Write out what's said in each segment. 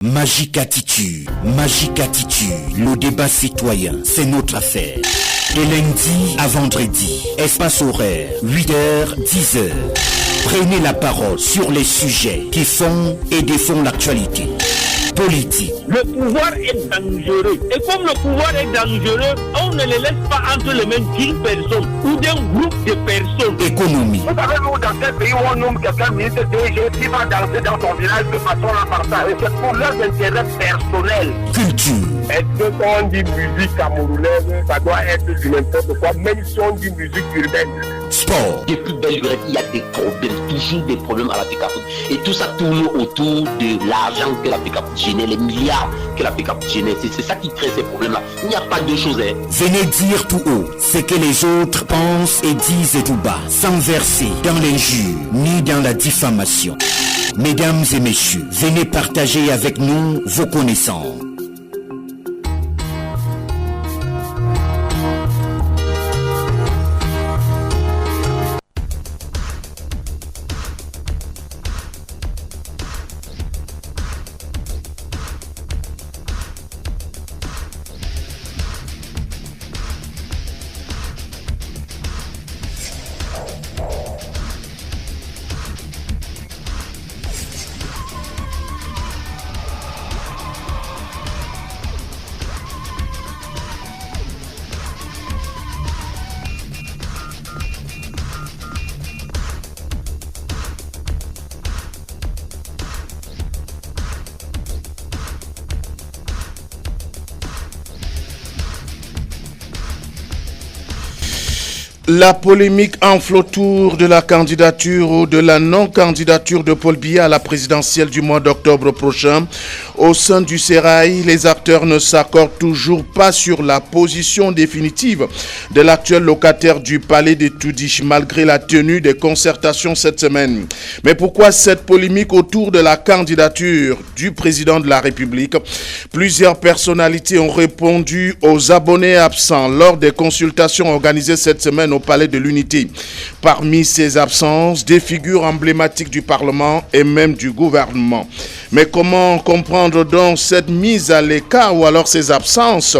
Magique attitude, le débat citoyen, c'est notre affaire. De lundi à vendredi, espace horaire, 8h, 10h. Prenez la parole sur les sujets qui font et défont l'actualité. Politique. Le pouvoir est dangereux. Et comme le pouvoir est dangereux, on ne le laisse pas entre les mains d'une personne ou d'un groupe de personnes. Économie. Vous savez, nous, dans ce pays où on nomme quelqu'un ministre DG qui va danser dans son village de façon lamentable. Et c'est pour leurs intérêts personnels. Culture. Est-ce que quand on dit musique camerounaise, ça doit être du n'importe quoi, même si on dit musique urbaine? Sport. Depuis belle lurette, il y a des problèmes, toujours des problèmes à la Pécapoute. Et tout ça tourne autour de l'argent que la Pécapoute génère, les milliards que la Pécapoute génère. C'est ça qui crée ces problèmes-là. Il n'y a pas de choses. Venez dire tout haut ce que les autres pensent et disent tout bas, sans verser dans l'injure ni dans la diffamation. Mesdames et messieurs, venez partager avec nous vos connaissances. La polémique enfle autour de la candidature ou de la non-candidature de Paul Biya à la présidentielle du mois d'octobre prochain. Au sein du Sérail, les acteurs ne s'accordent toujours pas sur la position définitive de l'actuel locataire du palais des Toudiches, malgré la tenue des concertations cette semaine. Mais pourquoi cette polémique autour de la candidature du président de la République? Plusieurs personnalités ont répondu aux abonnés absents lors des consultations organisées cette semaine au Palais de l'Unité. Parmi ces absences, des figures emblématiques du Parlement et même du gouvernement. Mais comment comprendre donc cette mise à l'écart ou alors ces absences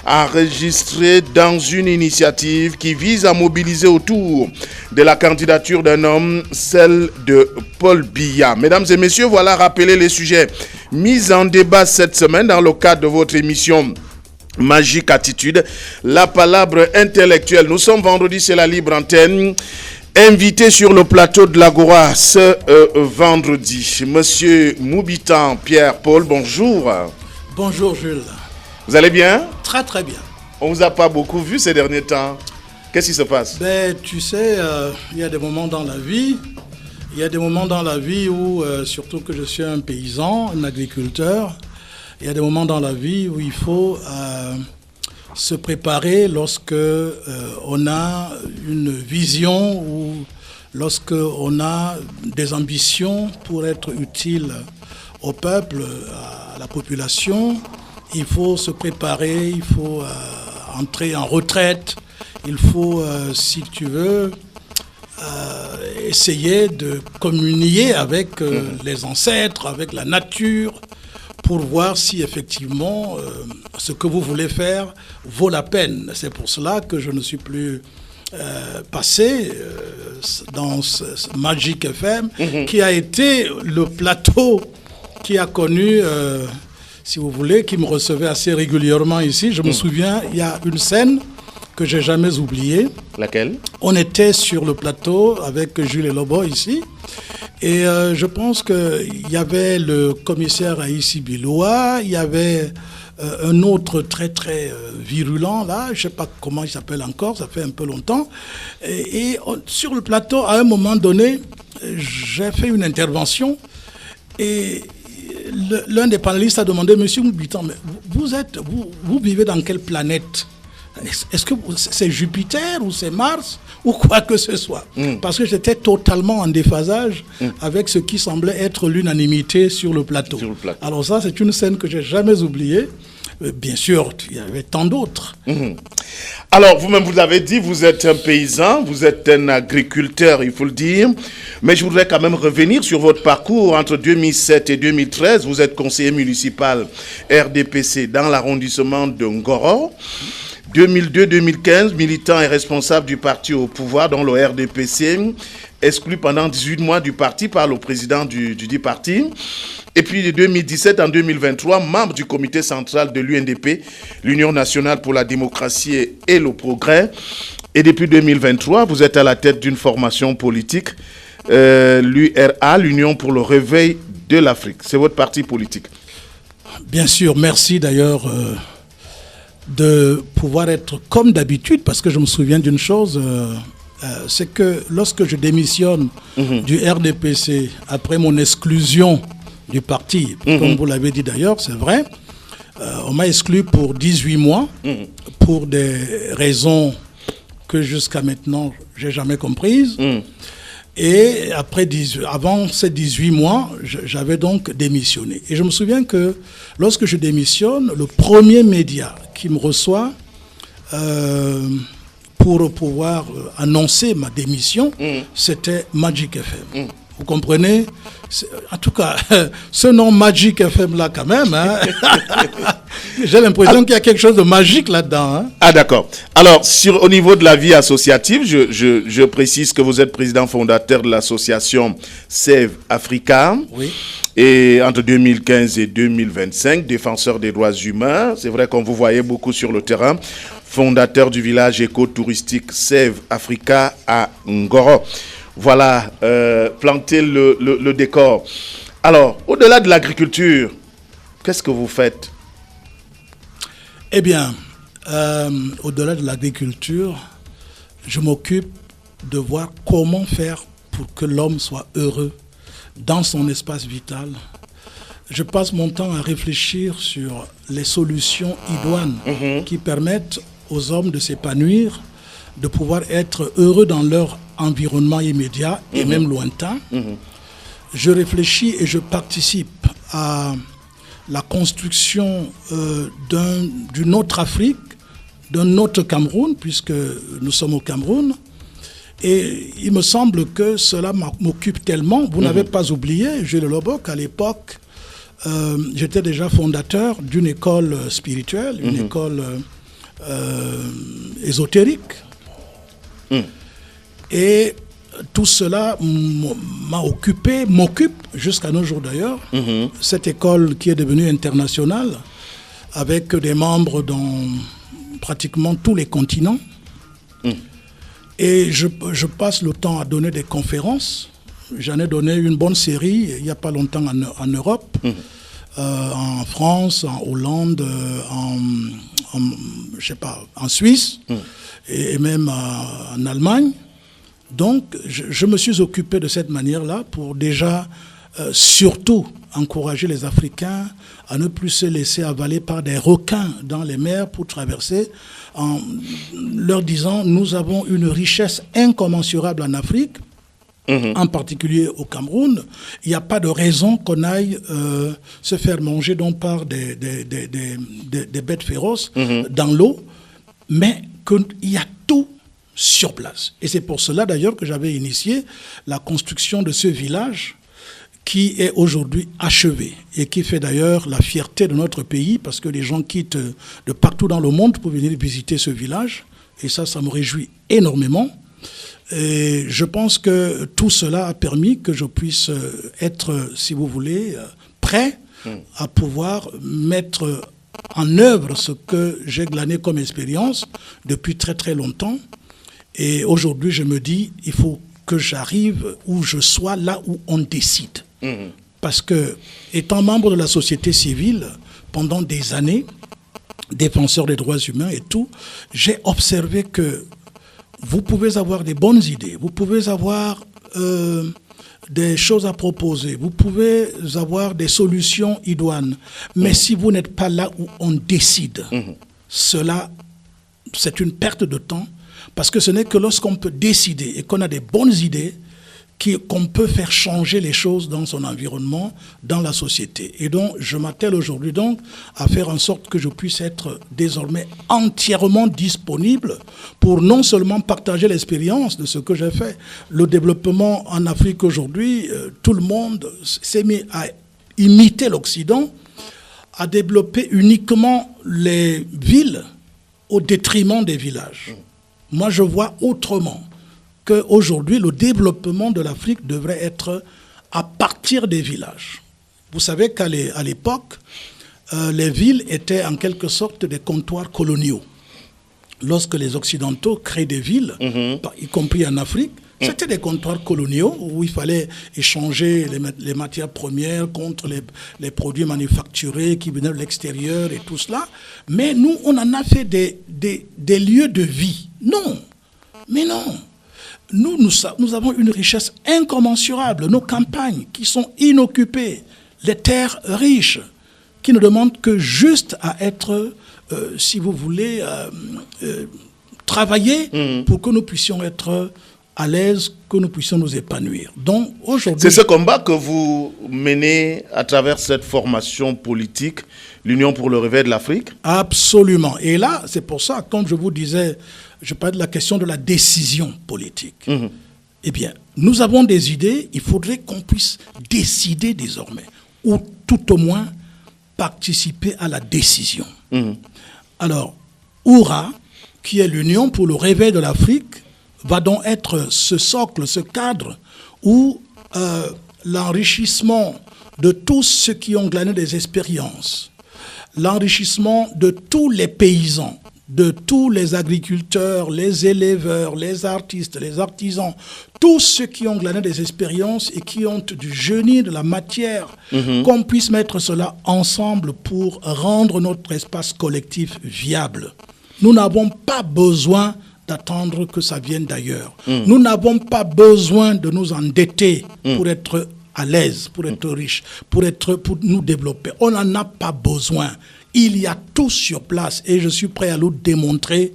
enregistrées dans une initiative qui vise à mobiliser autour de la candidature d'un homme, celle de Paul Biya? Mesdames et messieurs, voilà rappelé les sujets mis en débat cette semaine dans le cadre de votre émission Magique attitude, la palabre intellectuelle. Nous sommes vendredi, c'est la libre antenne. Invité sur le plateau de l'Agora ce vendredi, Monsieur Moubitan Pierre-Paul, bonjour. Bonjour Jules. Vous allez bien? Très très bien. On vous a pas beaucoup vu ces derniers temps. Qu'est-ce qui se passe? Tu sais, il y a des moments dans la vie. Il y a des moments dans la vie où, surtout que je suis un paysan, un agriculteur, il y a des moments dans la vie où il faut se préparer lorsque on a une vision ou lorsque on a des ambitions pour être utile au peuple, à la population. Il faut se préparer, il faut entrer en retraite, il faut, si tu veux, essayer de communier avec les ancêtres, avec la nature, pour voir si effectivement ce que vous voulez faire vaut la peine. C'est pour cela que je ne suis plus passé dans ce Magic FM, qui a été le plateau qui a connu, si vous voulez, qui me recevait assez régulièrement ici. Je me souviens, il y a une scène que j'ai jamais oubliée. Laquelle? On était sur le plateau avec Jules Lobo ici. Et je pense qu'il y avait le commissaire Aïssi Biloua, il y avait un autre très très virulent là, je ne sais pas comment il s'appelle encore, ça fait un peu longtemps. Et sur le plateau, à un moment donné, j'ai fait une intervention et l'un des panélistes a demandé, Monsieur Moubitan, mais vous vivez dans quelle planète? Est-ce que c'est Jupiter ou c'est Mars ou quoi que ce soit? Parce que j'étais totalement en déphasage avec ce qui semblait être l'unanimité sur le plateau. Alors ça, c'est une scène que j'ai jamais oubliée. bien sûr, il y avait tant d'autres. Alors, vous-même, vous avez dit, vous êtes un paysan, vous êtes un agriculteur, il faut le dire. Mais je voudrais quand même revenir sur votre parcours. Entre 2007 et 2013, vous êtes conseiller municipal RDPC dans l'arrondissement de Ngoro. 2002-2015, militant et responsable du parti au pouvoir, dont le RDPC, exclu pendant 18 mois du parti par le président du dit parti. Et puis de 2017 en 2023, membre du comité central de l'UNDP, l'Union nationale pour la démocratie et le progrès. Et depuis 2023, vous êtes à la tête d'une formation politique, l'URA, l'Union pour le réveil de l'Afrique. C'est votre parti politique. Bien sûr, merci d'ailleurs de pouvoir être comme d'habitude, parce que je me souviens d'une chose, c'est que lorsque je démissionne du RDPC, après mon exclusion du parti, comme vous l'avez dit d'ailleurs, c'est vrai, on m'a exclu pour 18 mois, pour des raisons que jusqu'à maintenant, je n'ai jamais comprises. Et avant ces 18 mois, j'avais donc démissionné. Et je me souviens que lorsque je démissionne, le premier média qui me reçoit pour pouvoir annoncer ma démission, c'était Magic FM. Vous comprenez? En tout cas, ce nom Magic FM là quand même, hein, j'ai l'impression qu'il y a quelque chose de magique là-dedans. Hein. Ah d'accord. Alors, au niveau de la vie associative, je précise que vous êtes président fondateur de l'association Save Africa. Oui. Et entre 2015 et 2025, défenseur des droits humains. C'est vrai qu'on vous voyait beaucoup sur le terrain. Fondateur du village éco-touristique Save Africa à Ngoro. Voilà, planter le décor. Alors, au-delà de l'agriculture, qu'est-ce que vous faites? Eh bien, au-delà de l'agriculture, je m'occupe de voir comment faire pour que l'homme soit heureux dans son espace vital. Je passe mon temps à réfléchir sur les solutions idoines qui permettent aux hommes de s'épanouir, de pouvoir être heureux dans leur environnement immédiat et même lointain. Je réfléchis et je participe à la construction d'une autre Afrique, d'un autre Cameroun, puisque nous sommes au Cameroun. Et il me semble que cela m'occupe tellement. Vous n'avez pas oublié, Jules Lobo, qu'à l'époque, j'étais déjà fondateur d'une école spirituelle, une école ésotérique. Et tout cela m'occupe jusqu'à nos jours d'ailleurs. Cette école qui est devenue internationale, avec des membres dans pratiquement tous les continents. Et je passe le temps à donner des conférences. J'en ai donné une bonne série il n'y a pas longtemps en Europe, en France, en Hollande, en Suisse et même en Allemagne. Donc, je me suis occupé de cette manière-là pour déjà, surtout, encourager les Africains à ne plus se laisser avaler par des requins dans les mers pour traverser, en leur disant, nous avons une richesse incommensurable en Afrique, en particulier au Cameroun. Il n'y a pas de raison qu'on aille se faire manger donc par des bêtes féroces dans l'eau, mais qu'il y a tout sur place. Et c'est pour cela d'ailleurs que j'avais initié la construction de ce village qui est aujourd'hui achevé et qui fait d'ailleurs la fierté de notre pays parce que les gens quittent de partout dans le monde pour venir visiter ce village. Et ça me réjouit énormément. Et je pense que tout cela a permis que je puisse être, si vous voulez, prêt à pouvoir mettre en œuvre ce que j'ai glané comme expérience depuis très très longtemps. Et aujourd'hui, je me dis, il faut que j'arrive où je sois, là où on décide. Parce que, étant membre de la société civile, pendant des années, défenseur des droits humains et tout, j'ai observé que vous pouvez avoir des bonnes idées, vous pouvez avoir des choses à proposer, vous pouvez avoir des solutions idoines, mais si vous n'êtes pas là où on décide, cela, c'est une perte de temps. Parce que ce n'est que lorsqu'on peut décider et qu'on a des bonnes idées qu'on peut faire changer les choses dans son environnement, dans la société. Et donc, je m'attelle aujourd'hui donc à faire en sorte que je puisse être désormais entièrement disponible pour non seulement partager l'expérience de ce que j'ai fait. Le développement en Afrique aujourd'hui, tout le monde s'est mis à imiter l'Occident, à développer uniquement les villes au détriment des villages. Moi, je vois autrement qu'aujourd'hui, le développement de l'Afrique devrait être à partir des villages. Vous savez qu'à l'époque, les villes étaient en quelque sorte des comptoirs coloniaux. Lorsque les Occidentaux créent des villes, y compris en Afrique, c'était des comptoirs coloniaux où il fallait échanger les matières premières contre les produits manufacturés qui venaient de l'extérieur et tout cela. Mais nous, on en a fait des lieux de vie. Non, mais non. Nous avons une richesse incommensurable. Nos campagnes qui sont inoccupées, les terres riches, qui ne demandent que juste à être, si vous voulez, travailler pour que nous puissions être à l'aise, que nous puissions nous épanouir. Donc aujourd'hui, c'est ce combat que vous menez à travers cette formation politique, l'Union pour le réveil de l'Afrique? Absolument. Et là, c'est pour ça, comme je vous disais, je parlais de la question de la décision politique. Eh bien, nous avons des idées, il faudrait qu'on puisse décider désormais, ou tout au moins participer à la décision. Alors, OURA, qui est l'Union pour le réveil de l'Afrique, va donc être ce socle, ce cadre où l'enrichissement de tous ceux qui ont glané des expériences, l'enrichissement de tous les paysans, de tous les agriculteurs, les éleveurs, les artistes, les artisans, tous ceux qui ont glané des expériences et qui ont du génie, de la matière, qu'on puisse mettre cela ensemble pour rendre notre espace collectif viable. Nous n'avons pas besoin d'attendre que ça vienne d'ailleurs. Nous n'avons pas besoin de nous endetter pour être à l'aise, pour être riche, pour nous développer. On n'en a pas besoin. Il y a tout sur place et je suis prêt à le démontrer,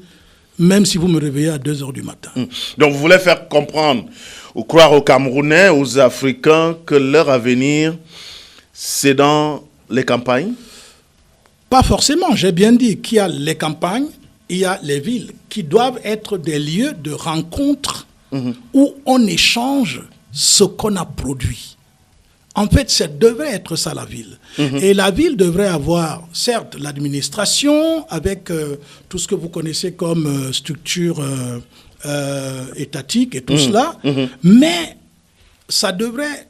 même si vous me réveillez à 2h du matin. Donc vous voulez faire comprendre ou croire aux Camerounais, aux Africains que leur avenir, c'est dans les campagnes? Pas forcément, j'ai bien dit qu'il y a les campagnes, il y a les villes qui doivent être des lieux de rencontre où on échange ce qu'on a produit. En fait, ça devrait être ça, la ville. Et la ville devrait avoir, certes, l'administration, avec tout ce que vous connaissez comme structure étatique et tout cela, mais ça devrait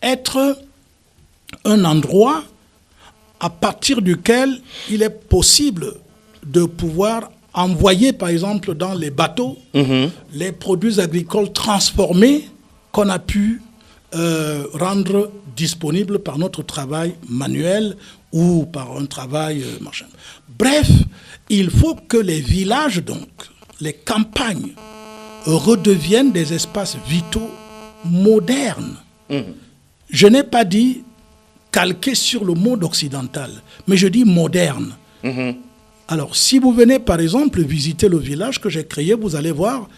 être un endroit à partir duquel il est possible de pouvoir envoyer, par exemple, dans les bateaux, les produits agricoles transformés qu'on a pu rendre disponibles par notre travail manuel ou par un travail machin. Bref, il faut que les villages, donc, les campagnes, redeviennent des espaces vitaux modernes. Je n'ai pas dit calqué sur le mode occidental, mais je dis moderne. Alors, si vous venez, par exemple, visiter le village que j'ai créé, vous allez voir,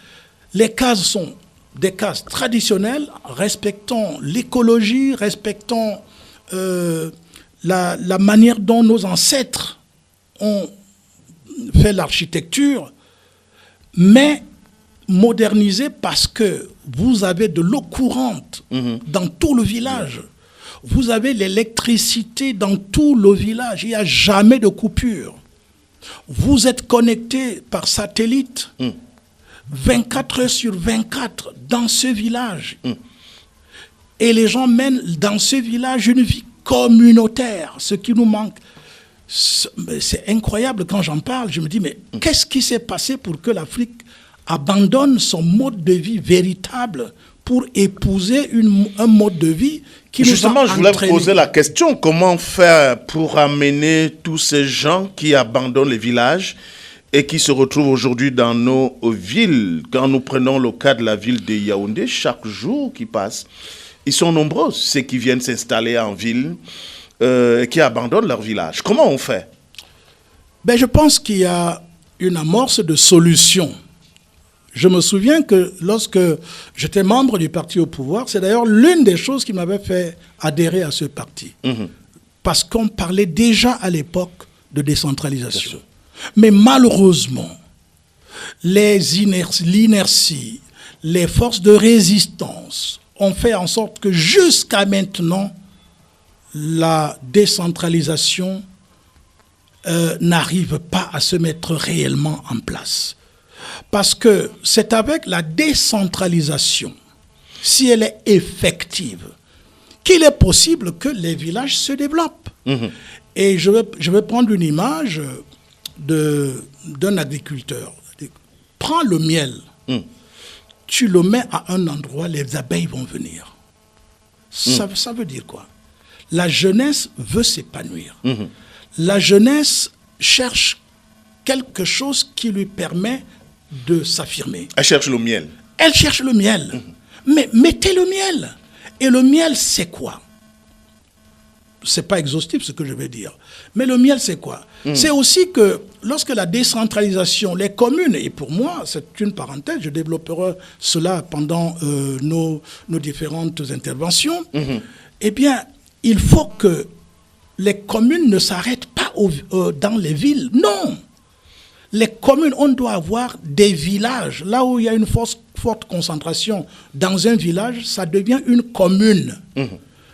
les cases sont des cases traditionnelles, respectant l'écologie, respectant la manière dont nos ancêtres ont fait l'architecture, mais modernisée parce que vous avez de l'eau courante dans tout le village. Vous avez l'électricité dans tout le village. Il n'y a jamais de coupure. Vous êtes connecté par satellite 24 heures sur 24 dans ce village. Et les gens mènent dans ce village une vie communautaire, ce qui nous manque. C'est incroyable quand j'en parle. Je me dis, mais qu'est-ce qui s'est passé pour que l'Afrique abandonne son mode de vie véritable pour épouser un mode de vie qui Justement, nous a je voulais entraînés. poser la question, comment faire pour amener tous ces gens qui abandonnent les villages et qui se retrouvent aujourd'hui dans nos villes? Quand nous prenons le cas de la ville de Yaoundé, chaque jour qui passe, ils sont nombreux, ceux qui viennent s'installer en ville et qui abandonnent leur village. Comment on fait? Je pense qu'il y a une amorce de solution. Je me souviens que lorsque j'étais membre du parti au pouvoir, c'est d'ailleurs l'une des choses qui m'avait fait adhérer à ce parti. Parce qu'on parlait déjà à l'époque de décentralisation. Mais malheureusement, l'inertie, les forces de résistance ont fait en sorte que jusqu'à maintenant, la décentralisation n'arrive pas à se mettre réellement en place. Parce que c'est avec la décentralisation, si elle est effective, qu'il est possible que les villages se développent. Et je vais prendre une image d'un agriculteur. Prends le miel, tu le mets à un endroit, les abeilles vont venir. Ça veut dire quoi? La jeunesse veut s'épanouir. La jeunesse cherche quelque chose qui lui permet de s'affirmer. Elle cherche le miel. Elle cherche le miel. Mais mettez le miel. Et le miel, c'est quoi? C'est pas exhaustif ce que je vais dire. Mais le miel, c'est quoi? C'est aussi que lorsque la décentralisation, les communes, et pour moi, c'est une parenthèse, je développerai cela pendant nos différentes interventions, eh bien, il faut que les communes ne s'arrêtent pas dans les villes. Non! Les communes, on doit avoir des villages. Là où il y a une forte concentration dans un village, ça devient une commune.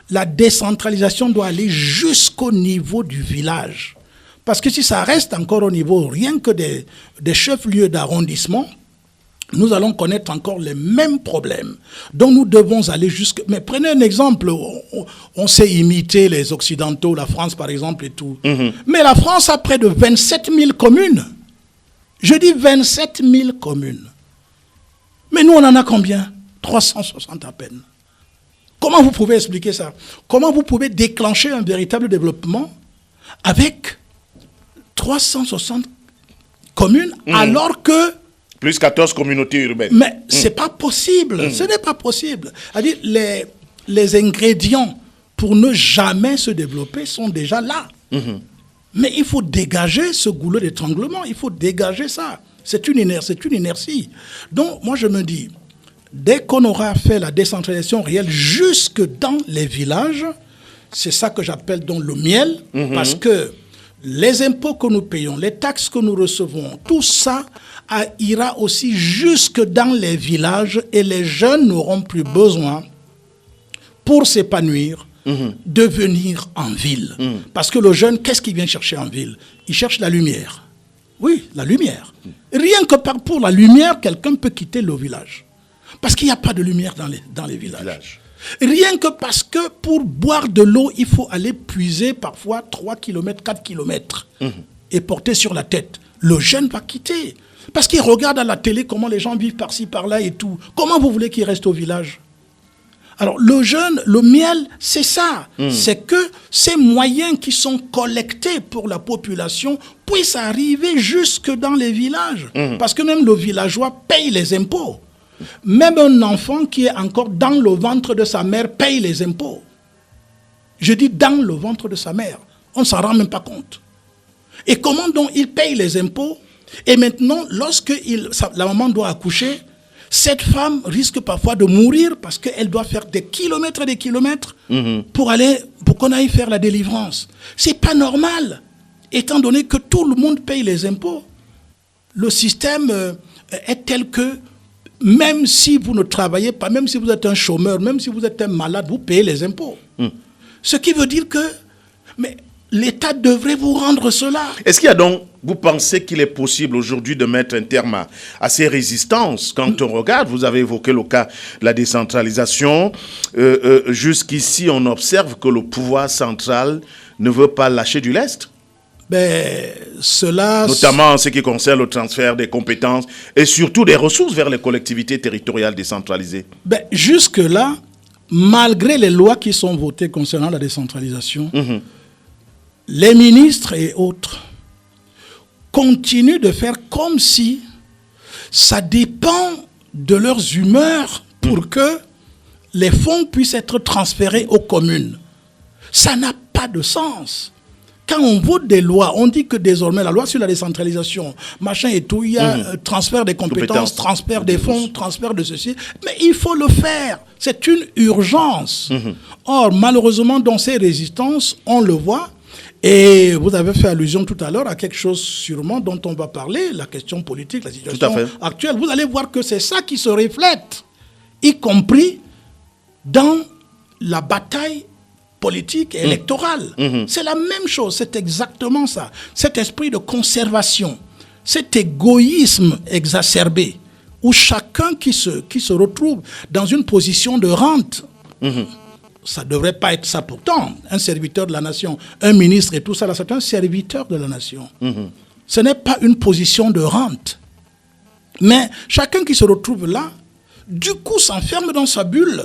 La décentralisation doit aller jusqu'au niveau du village. Parce que si ça reste encore au niveau rien que des chefs-lieux d'arrondissement, nous allons connaître encore les mêmes problèmes. Donc nous devons aller jusque... Mais prenez un exemple, on sait imiter les Occidentaux, la France par exemple et tout. Mais la France a près de 27 000 communes. Je dis 27 000 communes. Mais nous, on en a combien? 360 à peine. Comment vous pouvez expliquer ça? Comment vous pouvez déclencher un véritable développement avec 360 communes alors que... Plus 14 communautés urbaines. Mais c'est pas possible. Ce n'est pas possible. C'est-à-dire les ingrédients pour ne jamais se développer sont déjà là. Mais il faut dégager ce goulot d'étranglement. Il faut dégager ça. C'est une inertie. Donc, moi, je me dis, dès qu'on aura fait la décentralisation réelle jusque dans les villages, c'est ça que j'appelle donc le miel, parce que les impôts que nous payons, les taxes que nous recevons, tout ça ira aussi jusque dans les villages et les jeunes n'auront plus besoin, pour s'épanouir, de venir en ville. Parce que le jeune, qu'est-ce qu'il vient chercher en ville? Il cherche la lumière. Oui, la lumière. Rien que pour la lumière, quelqu'un peut quitter le village. Parce qu'il n'y a pas de lumière dans les villages. Rien que parce que pour boire de l'eau, il faut aller puiser parfois 3 km, 4 km et porter sur la tête. Le jeune va quitter. Parce qu'il regarde à la télé comment les gens vivent par-ci, par-là et tout. Comment vous voulez qu'il reste au village? Alors, le jeune, le miel, c'est ça. C'est que ces moyens qui sont collectés pour la population puissent arriver jusque dans les villages. Parce que même le villageois paye les impôts. Même un enfant qui est encore dans le ventre de sa mère paye les impôts. Je dis dans le ventre de sa mère. On ne s'en rend même pas compte. Et comment donc il paye les impôts? Et maintenant, lorsque la maman doit accoucher, cette femme risque parfois de mourir parce qu'elle doit faire des kilomètres et des kilomètres pour qu'on aille faire la délivrance. C'est pas normal, étant donné que tout le monde paye les impôts. Le système est tel que même si vous ne travaillez pas, même si vous êtes un chômeur, même si vous êtes un malade, vous payez les impôts. Ce qui veut dire que l'État devrait vous rendre cela. Est-ce qu'il y a donc, vous pensez qu'il est possible aujourd'hui de mettre un terme à ces résistances? Quand on regarde, vous avez évoqué le cas de la décentralisation, jusqu'ici on observe que le pouvoir central ne veut pas lâcher du lest. Notamment en ce qui concerne le transfert des compétences et surtout des ressources vers les collectivités territoriales décentralisées. Jusque-là, malgré les lois qui sont votées concernant la décentralisation, les ministres et autres continuent de faire comme si ça dépend de leurs humeurs pour que les fonds puissent être transférés aux communes. Ça n'a pas de sens. Quand on vote des lois, on dit que désormais la loi sur la décentralisation, machin et tout, il y a transfert des compétences, transfert des fonds, transfert de ceci, mais il faut le faire. C'est une urgence. Or, malheureusement, dans ces résistances, on le voit, et vous avez fait allusion tout à l'heure à quelque chose sûrement dont on va parler, la question politique, la situation actuelle. Vous allez voir que c'est ça qui se reflète, y compris dans la bataille politique et électorale. C'est la même chose, c'est exactement ça. Cet esprit de conservation, cet égoïsme exacerbé, où chacun qui se retrouve dans une position de rente, ça ne devrait pas être ça pourtant, un serviteur de la nation, un ministre et tout ça, là, c'est un serviteur de la nation. Ce n'est pas une position de rente. Mais chacun qui se retrouve là, du coup s'enferme dans sa bulle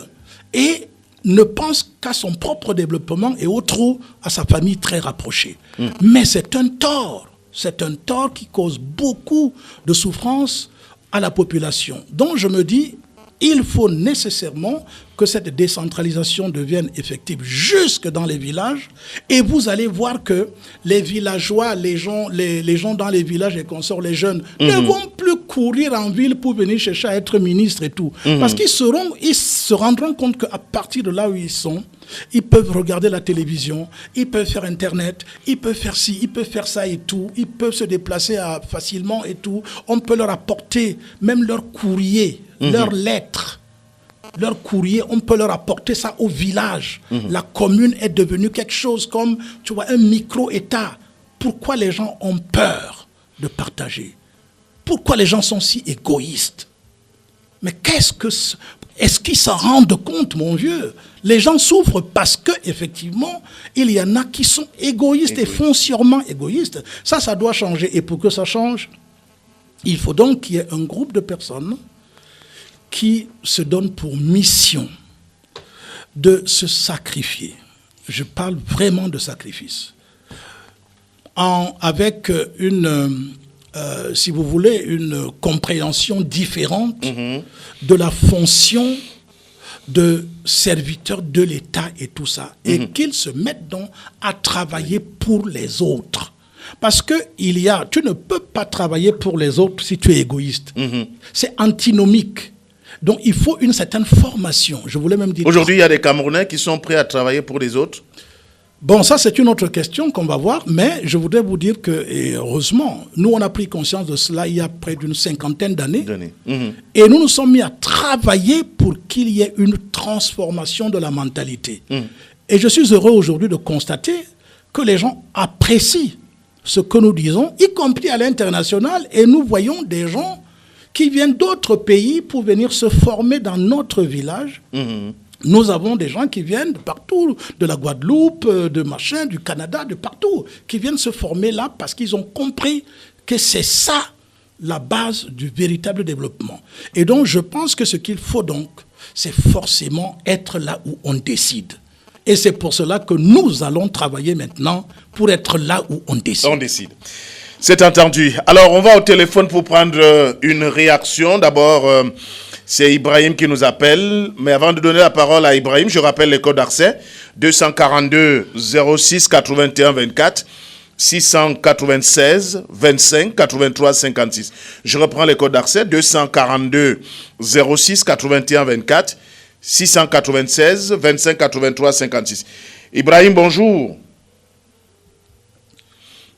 et ne pense qu'à son propre développement et au trop à sa famille très rapprochée. Mais c'est un tort qui cause beaucoup de souffrance à la population. Donc je me dis, il faut nécessairement que cette décentralisation devienne effective jusque dans les villages, et vous allez voir que les villageois, les gens dans les villages et consorts, les jeunes, ne vont plus courir en ville pour venir chercher à être ministre et tout. Parce qu'ils se rendront compte qu'à partir de là où ils sont, ils peuvent regarder la télévision, ils peuvent faire Internet, ils peuvent faire ci, ils peuvent faire ça et tout, ils peuvent se déplacer facilement et tout. On peut leur apporter même leur courrier, leurs lettres, leur courrier, on peut leur apporter ça au village. La commune est devenue quelque chose comme, tu vois, un micro-État. Pourquoi les gens ont peur de partager? Pourquoi les gens sont si égoïstes? Mais est-ce qu'ils s'en rendent compte, mon vieux? Les gens souffrent parce que, effectivement, il y en a qui sont égoïstes et foncièrement égoïstes. Ça doit changer. Et pour que ça change, il faut donc qu'il y ait un groupe de personnes qui se donnent pour mission de se sacrifier. Je parle vraiment de sacrifice. Avec si vous voulez, une compréhension différente de la fonction de serviteur de l'État et tout ça. Et qu'ils se mettent donc à travailler pour les autres. Parce que tu ne peux pas travailler pour les autres si tu es égoïste. C'est antinomique. Donc il faut une certaine formation. Je voulais même dire... Aujourd'hui, il y a des Camerounais qui sont prêts à travailler pour les autres. Bon, ça c'est une autre question qu'on va voir, mais je voudrais vous dire que, et heureusement, nous on a pris conscience de cela il y a près d'une 50aine d'années, et nous nous sommes mis à travailler pour qu'il y ait une transformation de la mentalité. Et je suis heureux aujourd'hui de constater que les gens apprécient ce que nous disons, y compris à l'international, et nous voyons des gens qui viennent d'autres pays pour venir se former dans notre village. Nous avons des gens qui viennent de partout, de la Guadeloupe, du Canada, de partout, qui viennent se former là parce qu'ils ont compris que c'est ça la base du véritable développement. Et donc je pense que ce qu'il faut donc, c'est forcément être là où on décide. Et c'est pour cela que nous allons travailler maintenant pour être là où on décide. On décide. C'est entendu. Alors, on va au téléphone pour prendre une réaction. D'abord, c'est Ibrahim qui nous appelle. Mais avant de donner la parole à Ibrahim, je rappelle les codes d'accès. 242 06 81 24, 696 25 83 56. Je reprends les codes d'accès. 242 06 81 24, 696 25 83 56. Ibrahim, bonjour.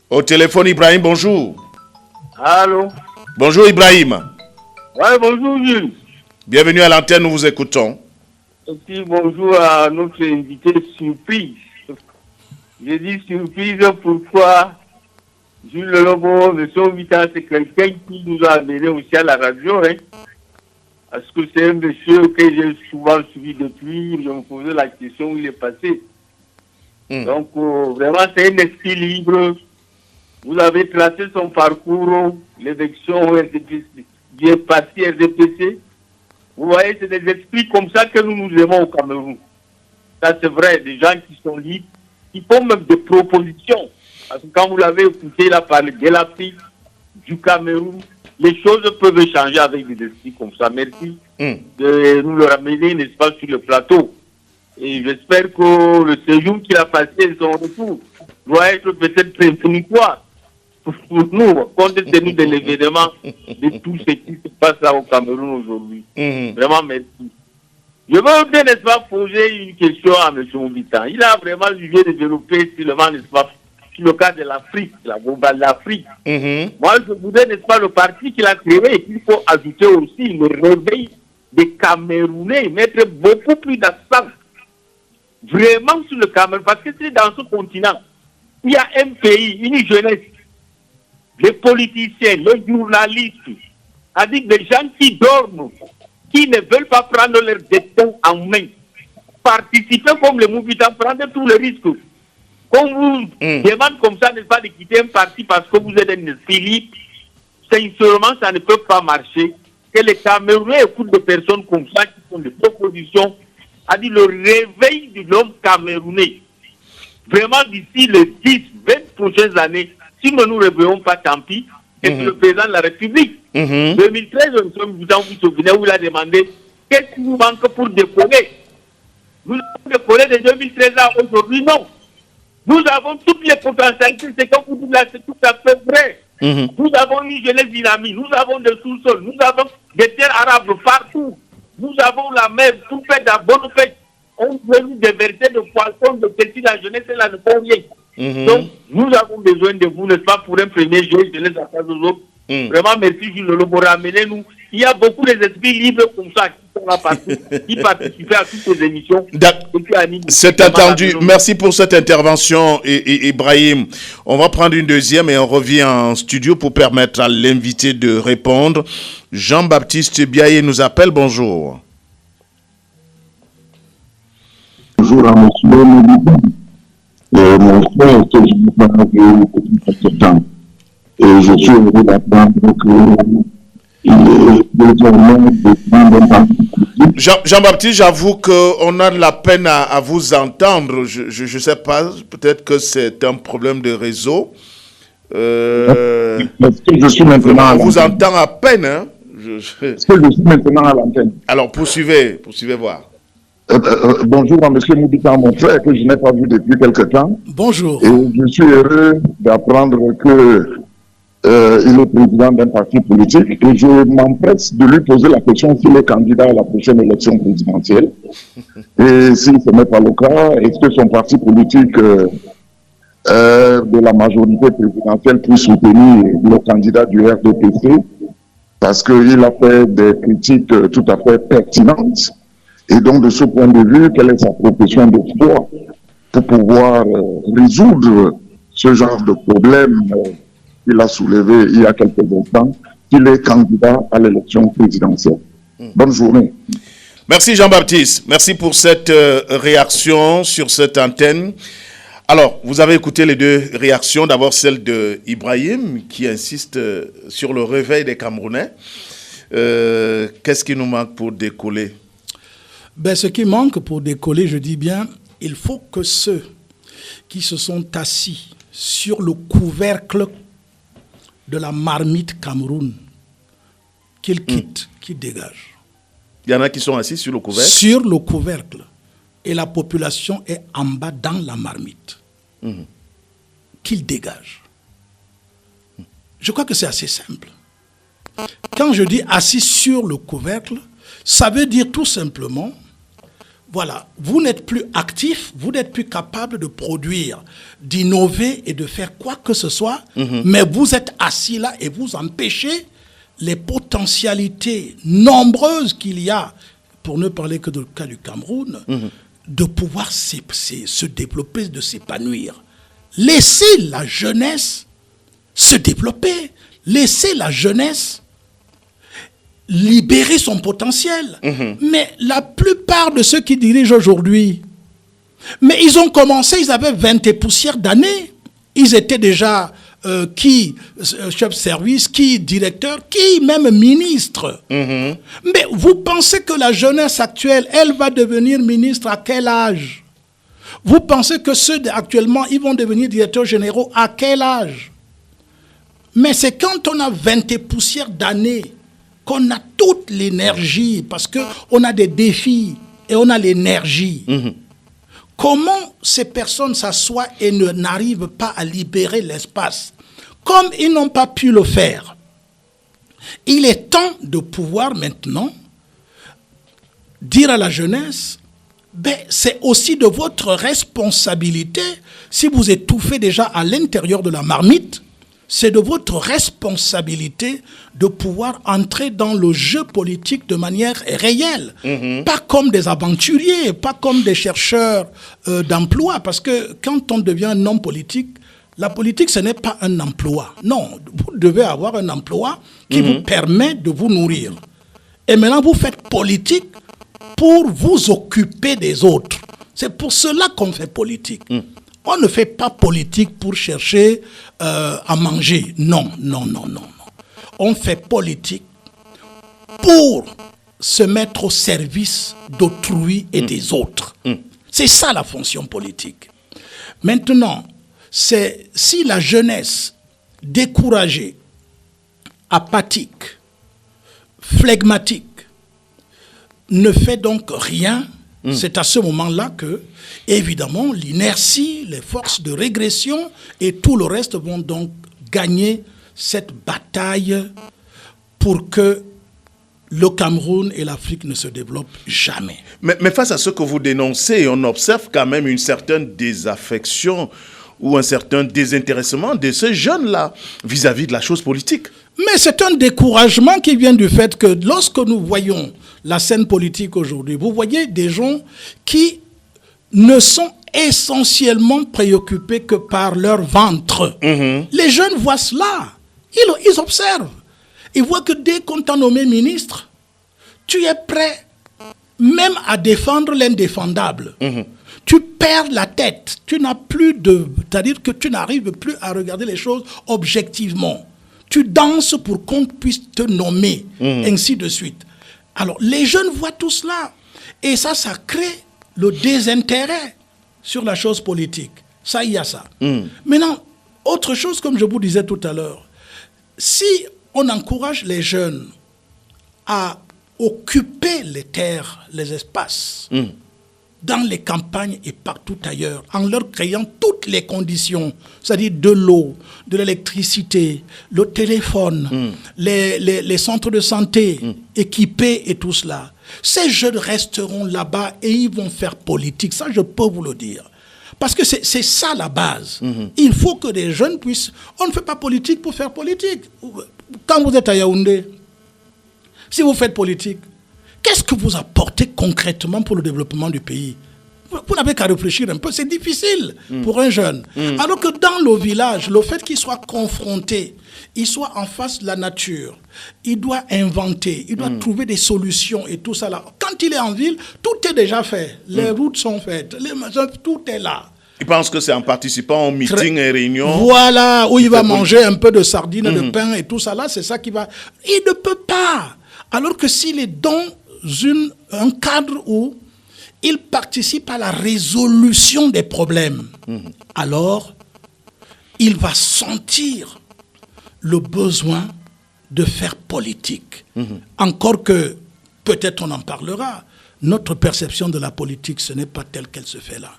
Au téléphone, Ibrahim, bonjour. Allô? Bonjour, Ibrahim. Ouais, bonjour, Jules. Bienvenue à l'antenne, nous vous écoutons. Et puis, bonjour à notre invité surprise. J'ai dit surprise, pourquoi Jules Lobo, de son habitant, c'est quelqu'un qui nous a amené aussi à la radio, hein. Parce que c'est un monsieur que j'ai souvent suivi depuis, je me posais la question où il est passé. Donc, vraiment, c'est un esprit libre. Vous avez tracé son parcours, l'élection au RDPC, il est parti RDPC. Vous voyez, c'est des esprits comme ça que nous aimons au Cameroun. Ça, c'est vrai, des gens qui sont libres, qui font même des propositions. Parce que quand vous l'avez écouté, il a parlé de l'Afrique, du Cameroun. Les choses peuvent changer avec des esprits comme ça. Merci de nous le ramener, n'est-ce pas, sur le plateau. Et j'espère que le séjour qu'il a passé, son retour, doit être peut-être prémonitoire pour nous, compte tenu de l'événement, de tout ce qui se passe là au Cameroun aujourd'hui. Vraiment, merci. Je veux bien, n'est-ce pas, poser une question à M. Moubitan. Il a vraiment vient développer seulement, n'est-ce pas, sur le cas de l'Afrique, la globale de l'Afrique. Moi, je voudrais, n'est-ce pas, le parti qu'il a créé et qu'il faut ajouter aussi le réveil des Camerounais, mettre beaucoup plus d'accent vraiment sur le Cameroun, parce que c'est dans ce continent, il y a un pays, une jeunesse, les politiciens, les journalistes, c'est-à-dire des gens qui dorment, qui ne veulent pas prendre leur destin en main, participer comme le Moubitan, prendre tous les risques. Qu'on vous demande comme ça, n'est pas de quitter un parti parce que vous êtes un Philippe, sincèrement, ça ne peut pas marcher. Que les Camerounais écoutent des personnes comme ça qui font des propositions, c'est-à-dire le réveil de l'homme camerounais. Vraiment, d'ici les 10, 20 prochaines années, si nous ne nous réveillons pas, tant pis, et le président de la République. 2013, vous vous souvenez où il a demandé qu'est-ce qui nous manque pour décoller. Nous avons décollé de 2013 à aujourd'hui, non. Nous avons toutes les potentialités, c'est comme vous dites là, c'est tout à fait vrai. Nous avons une jeunesse dynamique, nous avons des sous-sols, nous avons des terres arabes partout. Nous avons la mer, tout fait de la bonne fête. On veut des vérités de poissons, de petits, la jeunesse, elle ne fait rien. Donc, nous avons besoin de vous, n'est-ce pas, pour un premier jeu, je laisse la face aux autres. Vraiment, merci, Gilles Lobo, ramenez-nous. Il y a beaucoup d'esprits libres comme ça qui sont là partout, qui participent à toutes ces émissions. C'est entendu. Merci pour cette intervention, Ibrahim. On va prendre une deuxième et on revient en studio pour permettre à l'invité de répondre. Jean-Baptiste Biaye nous appelle. Bonjour. Bonjour à monsieur Moubitan. Mon frère, que je n'ai pas vu depuis quelque temps. Et je suis heureux d'apprendre qu'il est désormais de prendre un parti politique. Jean-Baptiste, j'avoue qu'on a de la peine à vous entendre. Je ne sais pas, peut-être que c'est un problème de réseau. Est-ce que je suis maintenant à l'antenne? On vous entend à peine. Hein? Est-ce que je suis maintenant à l'antenne? Alors, poursuivez voir. Bonjour à M. Moubitan, mon frère, que je n'ai pas vu depuis quelque temps. Bonjour. Et je suis heureux d'apprendre que il est président d'un parti politique et je m'empresse de lui poser la question s'il est candidat à la prochaine élection présidentielle. Et si ce n'est pas le cas, est-ce que son parti politique de la majorité présidentielle puisse soutenir le candidat du RDPC parce qu'il a fait des critiques tout à fait pertinentes. Et donc, de ce point de vue, quelle est sa profession de foi pour pouvoir résoudre ce genre de problème qu'il a soulevé il y a quelques instants, qu'il est candidat à l'élection présidentielle. Bonne journée. Merci Jean-Baptiste. Merci pour cette réaction sur cette antenne. Alors, vous avez écouté les deux réactions. D'abord, celle d'Ibrahim qui insiste sur le réveil des Camerounais. Qu'est-ce qui nous manque pour décoller? Ce qui manque pour décoller, je dis bien, il faut que ceux qui se sont assis sur le couvercle de la marmite Cameroun, qu'ils quittent, qu'ils dégagent. Il y en a qui sont assis sur le couvercle? Sur le couvercle. Et la population est en bas dans la marmite. Qu'ils dégagent. Je crois que c'est assez simple. Quand je dis assis sur le couvercle, ça veut dire tout simplement, voilà, vous n'êtes plus actif, vous n'êtes plus capable de produire, d'innover et de faire quoi que ce soit, mais vous êtes assis là et vous empêchez les potentialités nombreuses qu'il y a, pour ne parler que du cas du Cameroun, de pouvoir se développer, de s'épanouir. Laissez la jeunesse se développer, laissez la jeunesse libérer son potentiel. Mais la plupart de ceux qui dirigent aujourd'hui, mais ils ont commencé, ils avaient 20 et poussières d'années. Ils étaient déjà chef de service, qui directeur, qui même ministre. Mais vous pensez que la jeunesse actuelle, elle va devenir ministre à quel âge? Vous pensez que ceux actuellement, ils vont devenir directeurs généraux à quel âge? Mais c'est quand on a 20 et poussières d'années qu'on a toute l'énergie, parce qu'on a des défis et on a l'énergie. comment ces personnes s'assoient et n'arrivent pas à libérer l'espace, comme ils n'ont pas pu le faire. Il est temps de pouvoir maintenant dire à la jeunesse, c'est aussi de votre responsabilité, si vous étouffez déjà à l'intérieur de la marmite, c'est de votre responsabilité de pouvoir entrer dans le jeu politique de manière réelle. Pas comme des aventuriers, pas comme des chercheurs d'emploi. Parce que quand on devient un homme politique, la politique, ce n'est pas un emploi. Non, vous devez avoir un emploi qui vous permet de vous nourrir. Et maintenant, vous faites politique pour vous occuper des autres. C'est pour cela qu'on fait politique. On ne fait pas politique pour chercher à manger. Non. On fait politique pour se mettre au service d'autrui et des autres. C'est ça la fonction politique. Maintenant, si la jeunesse découragée, apathique, flegmatique, ne fait donc rien, c'est à ce moment-là que, évidemment, l'inertie, les forces de régression et tout le reste vont donc gagner cette bataille pour que le Cameroun et l'Afrique ne se développent jamais. Mais face à ce que vous dénoncez, on observe quand même une certaine désaffection ou un certain désintéressement de ces jeunes-là vis-à-vis de la chose politique. Mais c'est un découragement qui vient du fait que lorsque nous voyons la scène politique aujourd'hui, vous voyez des gens qui ne sont essentiellement préoccupés que par leur ventre. Les jeunes voient cela. Ils observent. Ils voient que dès qu'on t'a nommé ministre, tu es prêt même à défendre l'indéfendable. Tu perds la tête. Tu n'as plus de... C'est-à-dire que tu n'arrives plus à regarder les choses objectivement. Tu danses pour qu'on puisse te nommer, ainsi de suite. Alors, les jeunes voient tout cela. Et ça crée le désintérêt sur la chose politique. Ça, il y a ça. Maintenant, autre chose, comme je vous disais tout à l'heure, si on encourage les jeunes à occuper les terres, les espaces, dans les campagnes et partout ailleurs, en leur créant toutes les conditions, c'est-à-dire de l'eau, de l'électricité, le téléphone, les centres de santé équipés et tout cela. Ces jeunes resteront là-bas et ils vont faire politique. Ça, je peux vous le dire. Parce que c'est ça la base. Il faut que les jeunes puissent... On ne fait pas politique pour faire politique. Quand vous êtes à Yaoundé, si vous faites politique, qu'est-ce que vous apportez concrètement pour le développement du pays? Vous n'avez qu'à réfléchir un peu, c'est difficile pour un jeune. Alors que dans le village, le fait qu'il soit confronté, il soit en face de la nature, il doit inventer, il doit trouver des solutions et tout ça là. Quand il est en ville, tout est déjà fait. Les routes sont faites, les machins, tout est là. Il pense que c'est en participant aux meetings et réunions. Voilà, où il va manger un peu de sardines, de pain et tout ça là, c'est ça qui va... Il ne peut pas. Alors que s'il est dans un cadre où il participe à la résolution des problèmes, alors il va sentir le besoin de faire politique. Encore que, peut-être on en parlera, notre perception de la politique, ce n'est pas telle qu'elle se fait là.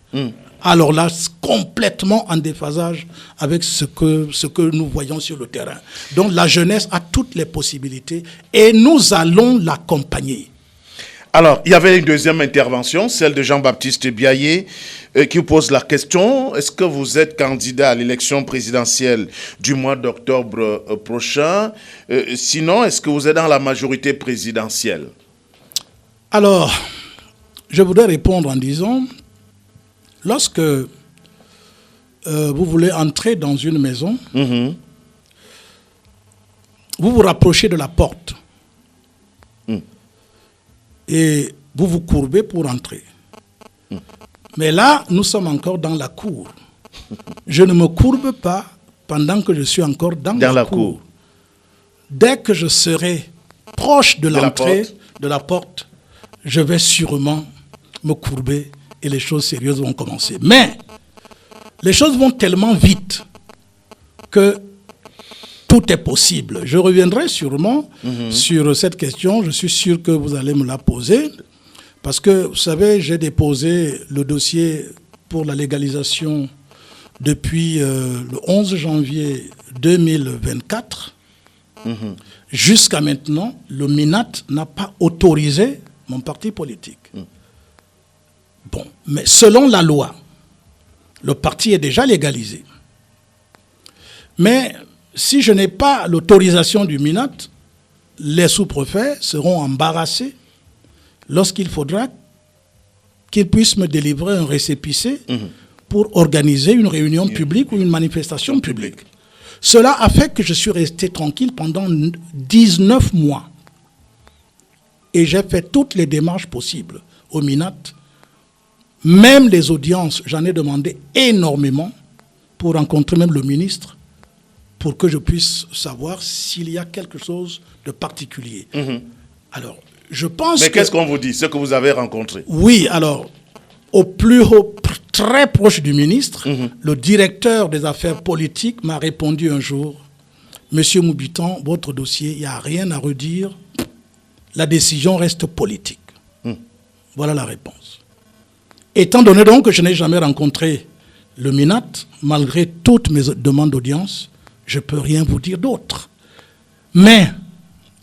Alors là, complètement en déphasage avec ce que nous voyons sur le terrain. Donc la jeunesse a toutes les possibilités et nous allons l'accompagner. Alors, il y avait une deuxième intervention, celle de Jean-Baptiste Biaye, qui pose la question, est-ce que vous êtes candidat à l'élection présidentielle du mois d'octobre prochain? Sinon, est-ce que vous êtes dans la majorité présidentielle? Alors, je voudrais répondre en disant, lorsque vous voulez entrer dans une maison, vous vous rapprochez de la porte. Et vous vous courbez pour entrer. Mais là, nous sommes encore dans la cour. Je ne me courbe pas pendant que je suis encore dans la cour. Dès que je serai proche de l'entrée de la porte, je vais sûrement me courber et les choses sérieuses vont commencer. Mais les choses vont tellement vite que tout est possible. Je reviendrai sûrement sur cette question. Je suis sûr que vous allez me la poser. Parce que, vous savez, j'ai déposé le dossier pour la légalisation depuis le 11 janvier 2024. Jusqu'à maintenant, le MINAT n'a pas autorisé mon parti politique. Bon, mais selon la loi, le parti est déjà légalisé. Mais si je n'ai pas l'autorisation du MINAT, les sous-préfets seront embarrassés lorsqu'il faudra qu'ils puissent me délivrer un récépissé pour organiser une réunion publique ou une manifestation publique. Cela a fait que je suis resté tranquille pendant 19 mois. Et j'ai fait toutes les démarches possibles au MINAT. Même les audiences, j'en ai demandé énormément pour rencontrer même le ministre, pour que je puisse savoir s'il y a quelque chose de particulier. Alors, je pense Mais qu'est-ce qu'on vous dit, ce que vous avez rencontré? Oui, alors, au plus haut, très proche du ministre, le directeur des affaires politiques m'a répondu un jour, « Monsieur Moubitan, votre dossier, il n'y a rien à redire, la décision reste politique. » Voilà la réponse. Étant donné donc que je n'ai jamais rencontré le MINAT, malgré toutes mes demandes d'audience, je ne peux rien vous dire d'autre. Mais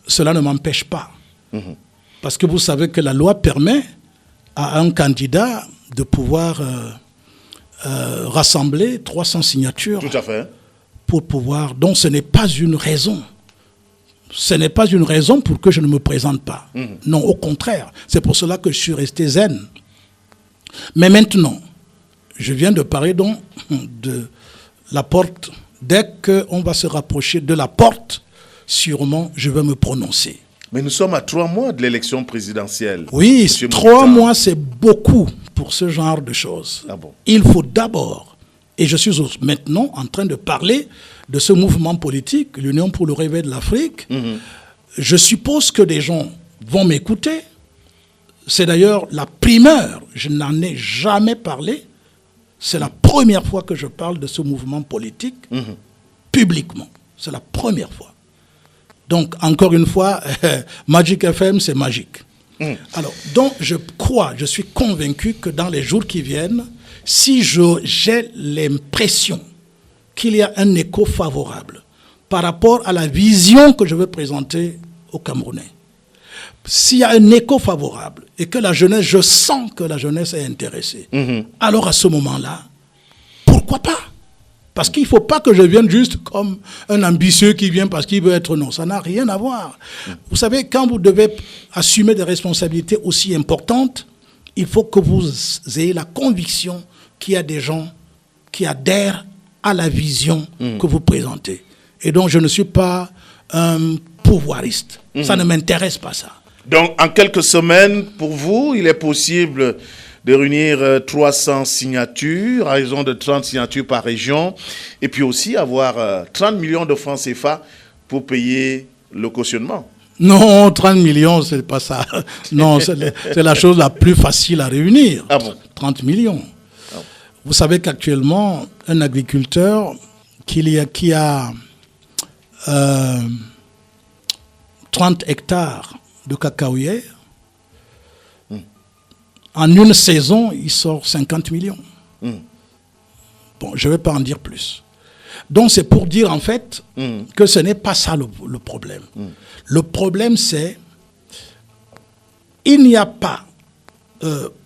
cela ne m'empêche pas. Parce que vous savez que la loi permet à un candidat de pouvoir rassembler 300 signatures. Tout à fait. Pour pouvoir... Donc ce n'est pas une raison. Ce n'est pas une raison pour que je ne me présente pas. Non, au contraire. C'est pour cela que je suis resté zen. Mais maintenant, je viens de parler donc de la porte. Dès qu'on va se rapprocher de la porte, sûrement, je vais me prononcer. Mais nous sommes à 3 mois de l'élection présidentielle. Oui, 3 mois, c'est beaucoup pour ce genre de choses. Ah bon? Il faut d'abord, et je suis maintenant en train de parler de ce mouvement politique, l'Union pour le réveil de l'Afrique. Je suppose que des gens vont m'écouter. C'est d'ailleurs la primeur. Je n'en ai jamais parlé. C'est la première fois que je parle de ce mouvement politique publiquement. C'est la première fois. Donc, encore une fois, Magic FM, c'est magique. Alors, donc, je suis convaincu que dans les jours qui viennent, si j'ai l'impression qu'il y a un écho favorable par rapport à la vision que je veux présenter aux Camerounais, s'il y a un écho favorable et que la jeunesse, je sens que la jeunesse est intéressée, alors à ce moment-là, pourquoi pas? Parce qu'il ne faut pas que je vienne juste comme un ambitieux qui vient parce qu'il veut être non. Ça n'a rien à voir. Vous savez, quand vous devez assumer des responsabilités aussi importantes, il faut que vous ayez la conviction qu'il y a des gens qui adhèrent à la vision que vous présentez. Et donc, je ne suis pas un pouvoiriste. Ça ne m'intéresse pas, ça. Donc, en quelques semaines, pour vous, il est possible de réunir 300 signatures, à raison de 30 signatures par région, et puis aussi avoir 30 millions de francs CFA pour payer le cautionnement. Non, 30 millions, c'est pas ça. Non, c'est la chose la plus facile à réunir. Ah bon? 30 millions. Ah bon. Vous savez qu'actuellement, un agriculteur qui a 30 hectares de cacaoyers, en une saison, il sort 50 millions. Bon, je ne vais pas en dire plus. Donc, c'est pour dire, en fait, que ce n'est pas ça le problème. Le problème, c'est il n'y a pas,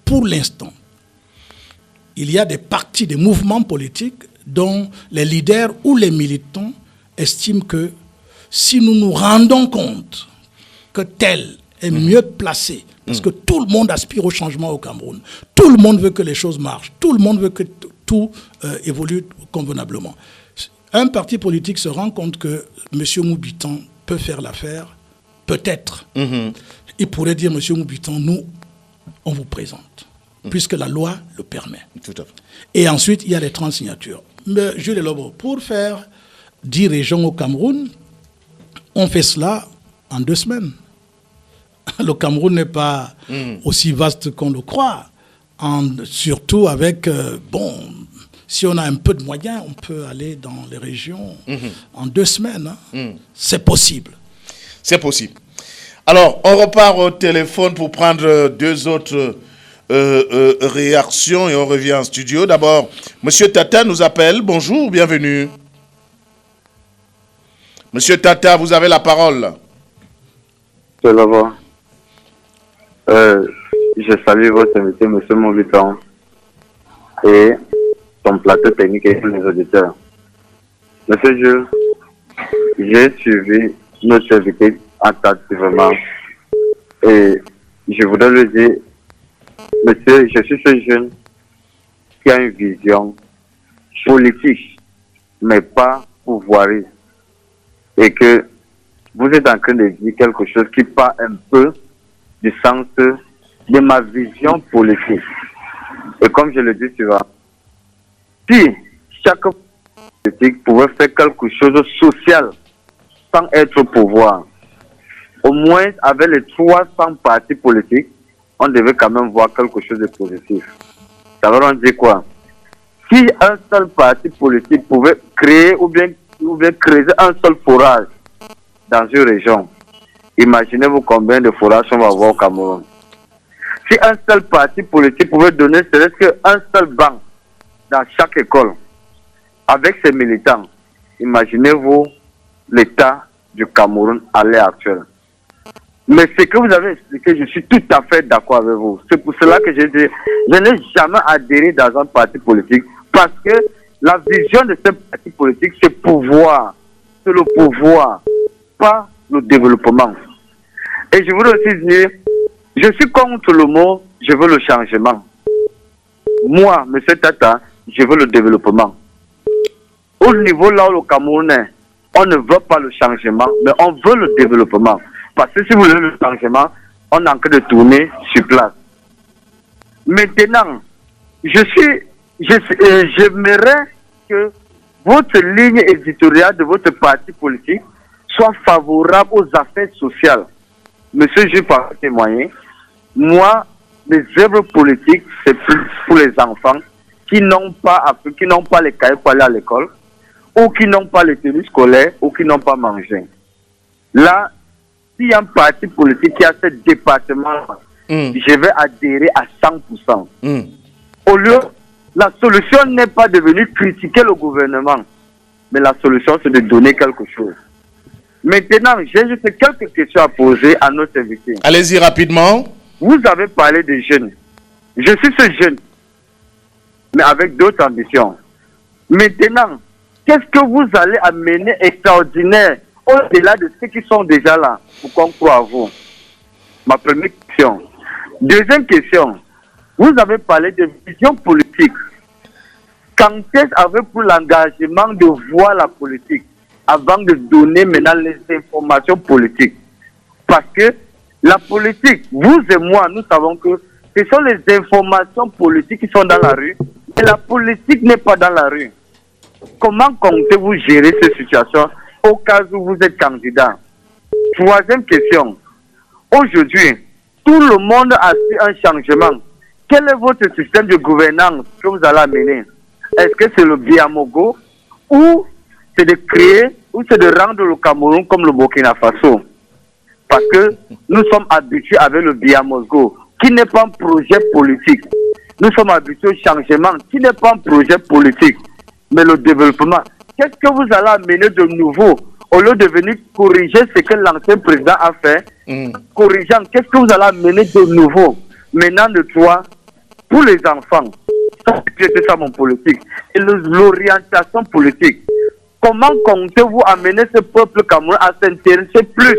pour l'instant, il y a des partis, des mouvements politiques dont les leaders ou les militants estiment que si nous nous rendons compte que tel est mieux placé, parce que tout le monde aspire au changement au Cameroun. Tout le monde veut que les choses marchent. Tout le monde veut que tout évolue convenablement. Un parti politique se rend compte que M. Moubitan peut faire l'affaire. Peut-être. Il pourrait dire, M. Moubitan, nous, on vous présente. Puisque la loi le permet. Tout à fait. Et ensuite, il y a les 30 signatures. Mais Jules Lobo, pour faire 10 régions au Cameroun, on fait cela en 2 semaines. Le Cameroun n'est pas aussi vaste qu'on le croit. Surtout avec, si on a un peu de moyens, on peut aller dans les régions en 2 semaines. C'est possible. C'est possible. Alors, on repart au téléphone pour prendre 2 autres réaction et on revient en studio. D'abord, Monsieur Tata nous appelle. Bonjour, bienvenue. Monsieur Tata, vous avez la parole. C'est là-bas. Je salue votre invité, Monsieur Mobitan, et son plateau technique et les auditeurs. Monsieur Jules, j'ai suivi notre invité attentivement et je voudrais lui dire, monsieur, je suis ce jeune qui a une vision politique, mais pas pouvoiriste, et que vous êtes en train de dire quelque chose qui part un peu du sens de ma vision politique. Et comme je le dis souvent, si chaque politique pouvait faire quelque chose de social sans être au pouvoir, au moins avec les 300 partis politiques, on devait quand même voir quelque chose de positif. Ça veut dire quoi? Si un seul parti politique pouvait créer ou bien créer un seul forage dans une région, imaginez-vous combien de forages on va avoir au Cameroun. Si un seul parti politique pouvait donner serait-ce qu'un seul banc dans chaque école, avec ses militants, imaginez-vous l'état du Cameroun à l'heure actuelle. Mais ce que vous avez expliqué, je suis tout à fait d'accord avec vous. C'est pour cela que je dis, je n'ai jamais adhéré dans un parti politique, parce que la vision de ce parti politique, c'est pouvoir. C'est le pouvoir, pas le développement. Et je voudrais aussi dire, je suis contre le mot « je veux le changement ». Moi, M. Tata, je veux le développement. Au niveau là où le Camerounais, on ne veut pas le changement, mais on veut le développement. Parce que si vous voulez le changement, on a que de tourner sur place. Maintenant, j'aimerais que votre ligne éditoriale de votre parti politique soit favorable aux affaires sociales. Monsieur, je peux témoigner. Moi, mes œuvres politiques, c'est plus pour les enfants qui n'ont pas les cahiers pour aller à l'école, ou qui n'ont pas les tenues scolaires, ou qui n'ont pas mangé. Là, s'il y a un parti politique qui a ce département, je vais adhérer à 100%. Au lieu, la solution n'est pas de venir critiquer le gouvernement, mais la solution, c'est de donner quelque chose. Maintenant, j'ai juste quelques questions à poser à notre invité. Allez-y rapidement. Vous avez parlé des jeunes. Je suis ce jeune, mais avec d'autres ambitions. Maintenant, qu'est-ce que vous allez amener extraordinaire au-delà de ceux qui sont déjà là pour qu'on croie à vous? Ma première question. Deuxième question. Vous avez parlé de vision politique. Quand est-ce avez-vous l'engagement de voir la politique avant de donner maintenant les informations politiques? Parce que la politique, vous et moi, nous savons que ce sont les informations politiques qui sont dans la rue, mais la politique n'est pas dans la rue. Comment comptez-vous gérer cette situation au cas où vous êtes candidat? Troisième question. Aujourd'hui, tout le monde a su un changement. Quel est votre système de gouvernance que vous allez amener? Est-ce que c'est le Biamogo ou c'est de créer ou c'est de rendre le Cameroun comme le Burkina Faso? Parce que nous sommes habitués avec le Biamogo, qui n'est pas un projet politique. Nous sommes habitués au changement, qui n'est pas un projet politique, mais le développement. Qu'est-ce que vous allez amener de nouveau au lieu de venir corriger ce que l'ancien président a fait? Corrigeant, qu'est-ce que vous allez amener de nouveau? Maintenant, de toi, pour les enfants, c'est ça mon politique. Et l'orientation politique. Comment comptez-vous amener ce peuple camerounais à s'intéresser plus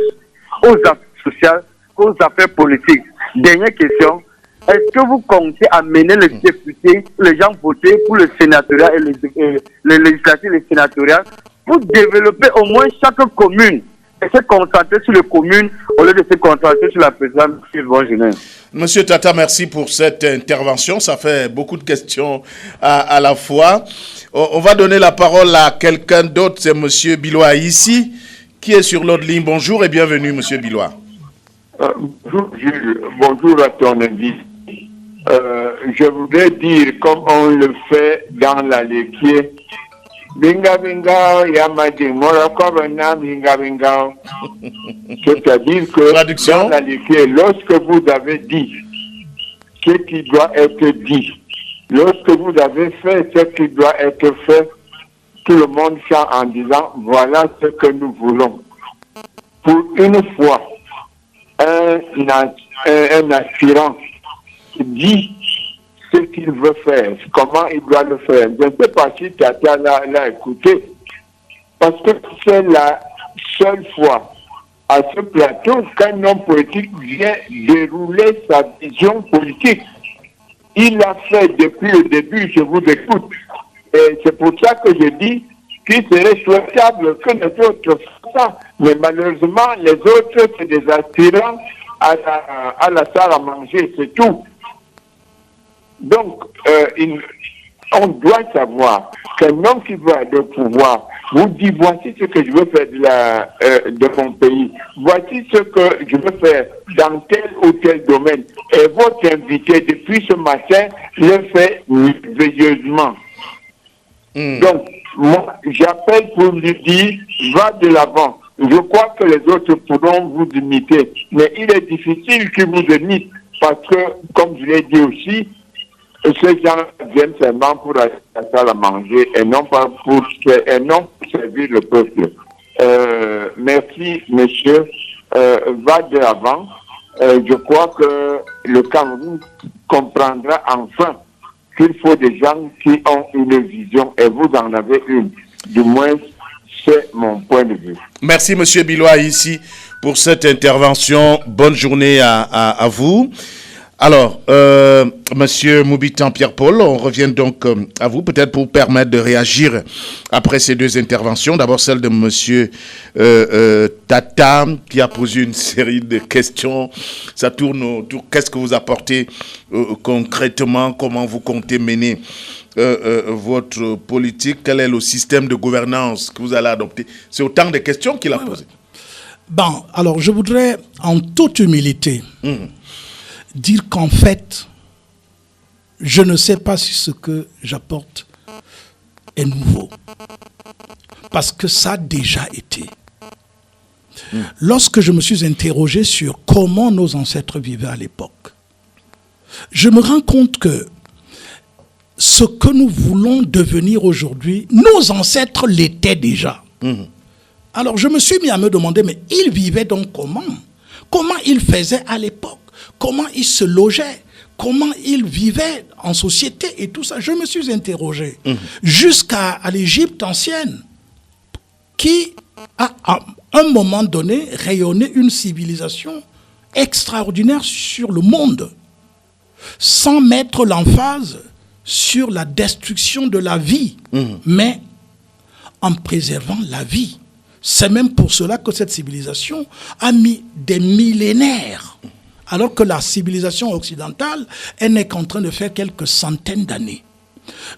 aux affaires sociales qu'aux affaires politiques? Dernière question. Est-ce que vous comptez amener les députés, les gens voter pour le sénatoriat et les législatives et les sénatoriales pour développer au moins chaque commune et se concentrer sur les communes au lieu de se concentrer sur la présidence? Monsieur Tata, merci pour cette intervention. Ça fait beaucoup de questions à la fois. On va donner la parole à quelqu'un d'autre. C'est Monsieur Bilois ici, qui est sur l'autre ligne. Bonjour et bienvenue, Monsieur Bilois. Bonjour Jules, bonjour à ton invité. Je voudrais dire, comme on le fait dans la lecture, Binga binga yamadi morakobana binga binga. C'est-à-dire que traduction. Dans la lecture, lorsque vous avez dit ce qui doit être dit. Lorsque vous avez fait ce qui doit être fait, tout le monde chante en disant voilà ce que nous voulons. Pour une fois, un aspirant dit ce qu'il veut faire, comment il doit le faire. Je ne sais pas si Tata l'a écouté, parce que c'est la seule fois à ce plateau qu'un homme politique vient dérouler sa vision politique. Il l'a fait depuis le début, je vous écoute. Et c'est pour ça que je dis qu'il serait souhaitable que les autres fassent ça. Mais malheureusement, les autres, c'est des aspirants à la salle à manger, c'est tout. Donc, on doit savoir qu'un homme qui veut aller au pouvoir vous dit voici ce que je veux faire de mon pays, voici ce que je veux faire dans tel ou tel domaine. Et votre invité, depuis ce matin, le fait merveilleusement. Donc, moi, j'appelle pour lui dire, va de l'avant. Je crois que les autres pourront vous imiter. Mais il est difficile qu'ils vous imitent parce que, comme je l'ai dit aussi, ces gens viennent seulement pour aller à la salle à manger et non pas pour servir le peuple. Merci, monsieur. Va de l'avant. Je crois que le Cameroun comprendra enfin qu'il faut des gens qui ont une vision et vous en avez une. Du moins, c'est mon point de vue. Merci, monsieur Bilois, ici, pour cette intervention. Bonne journée à vous. Alors, monsieur Moubitan Pierre-Paul, on revient donc à vous, peut-être pour permettre de réagir après ces deux interventions. D'abord, celle de monsieur Tata, qui a posé une série de questions. Ça tourne autour, qu'est-ce que vous apportez concrètement, comment vous comptez mener votre politique, quel est le système de gouvernance que vous allez adopter. C'est autant de questions qu'il a posées. Bon, alors je voudrais, en toute humilité, dire qu'en fait, je ne sais pas si ce que j'apporte est nouveau. Parce que ça a déjà été. Lorsque je me suis interrogé sur comment nos ancêtres vivaient à l'époque, je me rends compte que ce que nous voulons devenir aujourd'hui, nos ancêtres l'étaient déjà. Alors je me suis mis à me demander, mais ils vivaient donc comment? Comment ils faisaient à l'époque? Comment ils se logeaient, comment ils vivaient en société et tout ça. Je me suis interrogé jusqu'à l'Égypte ancienne, qui a à un moment donné rayonné une civilisation extraordinaire sur le monde, sans mettre l'emphase sur la destruction de la vie, mais en préservant la vie. C'est même pour cela que cette civilisation a mis des millénaires. Alors que la civilisation occidentale, elle n'est qu'en train de faire quelques centaines d'années.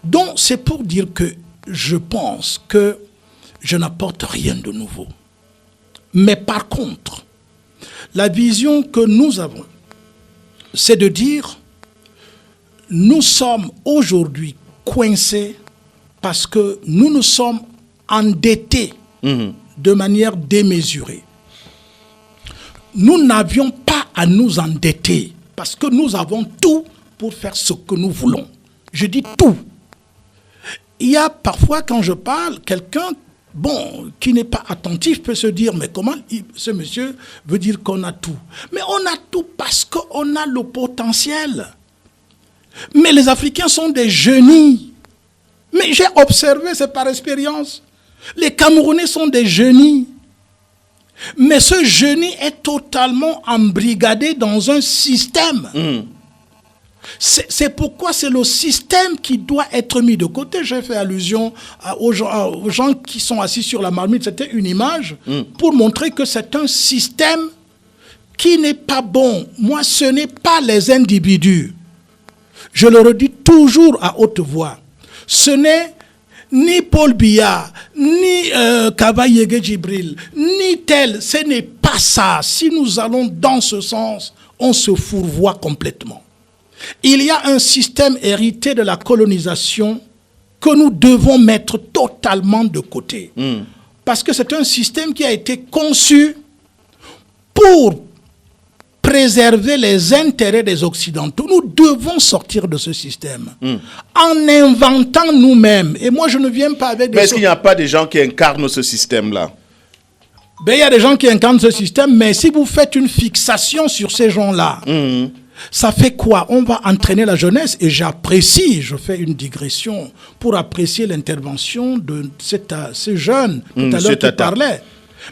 Donc, c'est pour dire que je pense que je n'apporte rien de nouveau. Mais par contre, la vision que nous avons, c'est de dire, nous sommes aujourd'hui coincés parce que nous nous sommes endettés de manière démesurée. Nous n'avions pas à nous endetter parce que nous avons tout pour faire ce que nous voulons. Je dis tout. Il y a parfois, quand je parle, quelqu'un qui n'est pas attentif peut se dire, mais comment ce monsieur veut dire qu'on a tout? Mais on a tout parce qu'on a le potentiel. Mais les Africains sont des génies. Mais j'ai observé, c'est par expérience. Les Camerounais sont des génies. Mais ce génie est totalement embrigadé dans un système. C'est pourquoi c'est le système qui doit être mis de côté. J'ai fait allusion aux gens qui sont assis sur la marmite. C'était une image pour montrer que c'est un système qui n'est pas bon. Moi, ce n'est pas les individus. Je le redis toujours à haute voix. Ce n'est ni Paul Biya, ni Kaba Yege Djibril, ni tel. Ce n'est pas ça. Si nous allons dans ce sens, on se fourvoie complètement. Il y a un système hérité de la colonisation que nous devons mettre totalement de côté. Parce que c'est un système qui a été conçu pour préserver les intérêts des Occidentaux, nous devons sortir de ce système en inventant nous-mêmes. Et moi, je ne viens pas avec des... Mais est-ce qu'il n'y a pas des gens qui incarnent ce système-là? Ben, il y a des gens qui incarnent ce système, mais si vous faites une fixation sur ces gens-là, ça fait quoi? On va entraîner la jeunesse, et j'apprécie, je fais une digression pour apprécier l'intervention de ce jeune tout à l'heure qui parlait.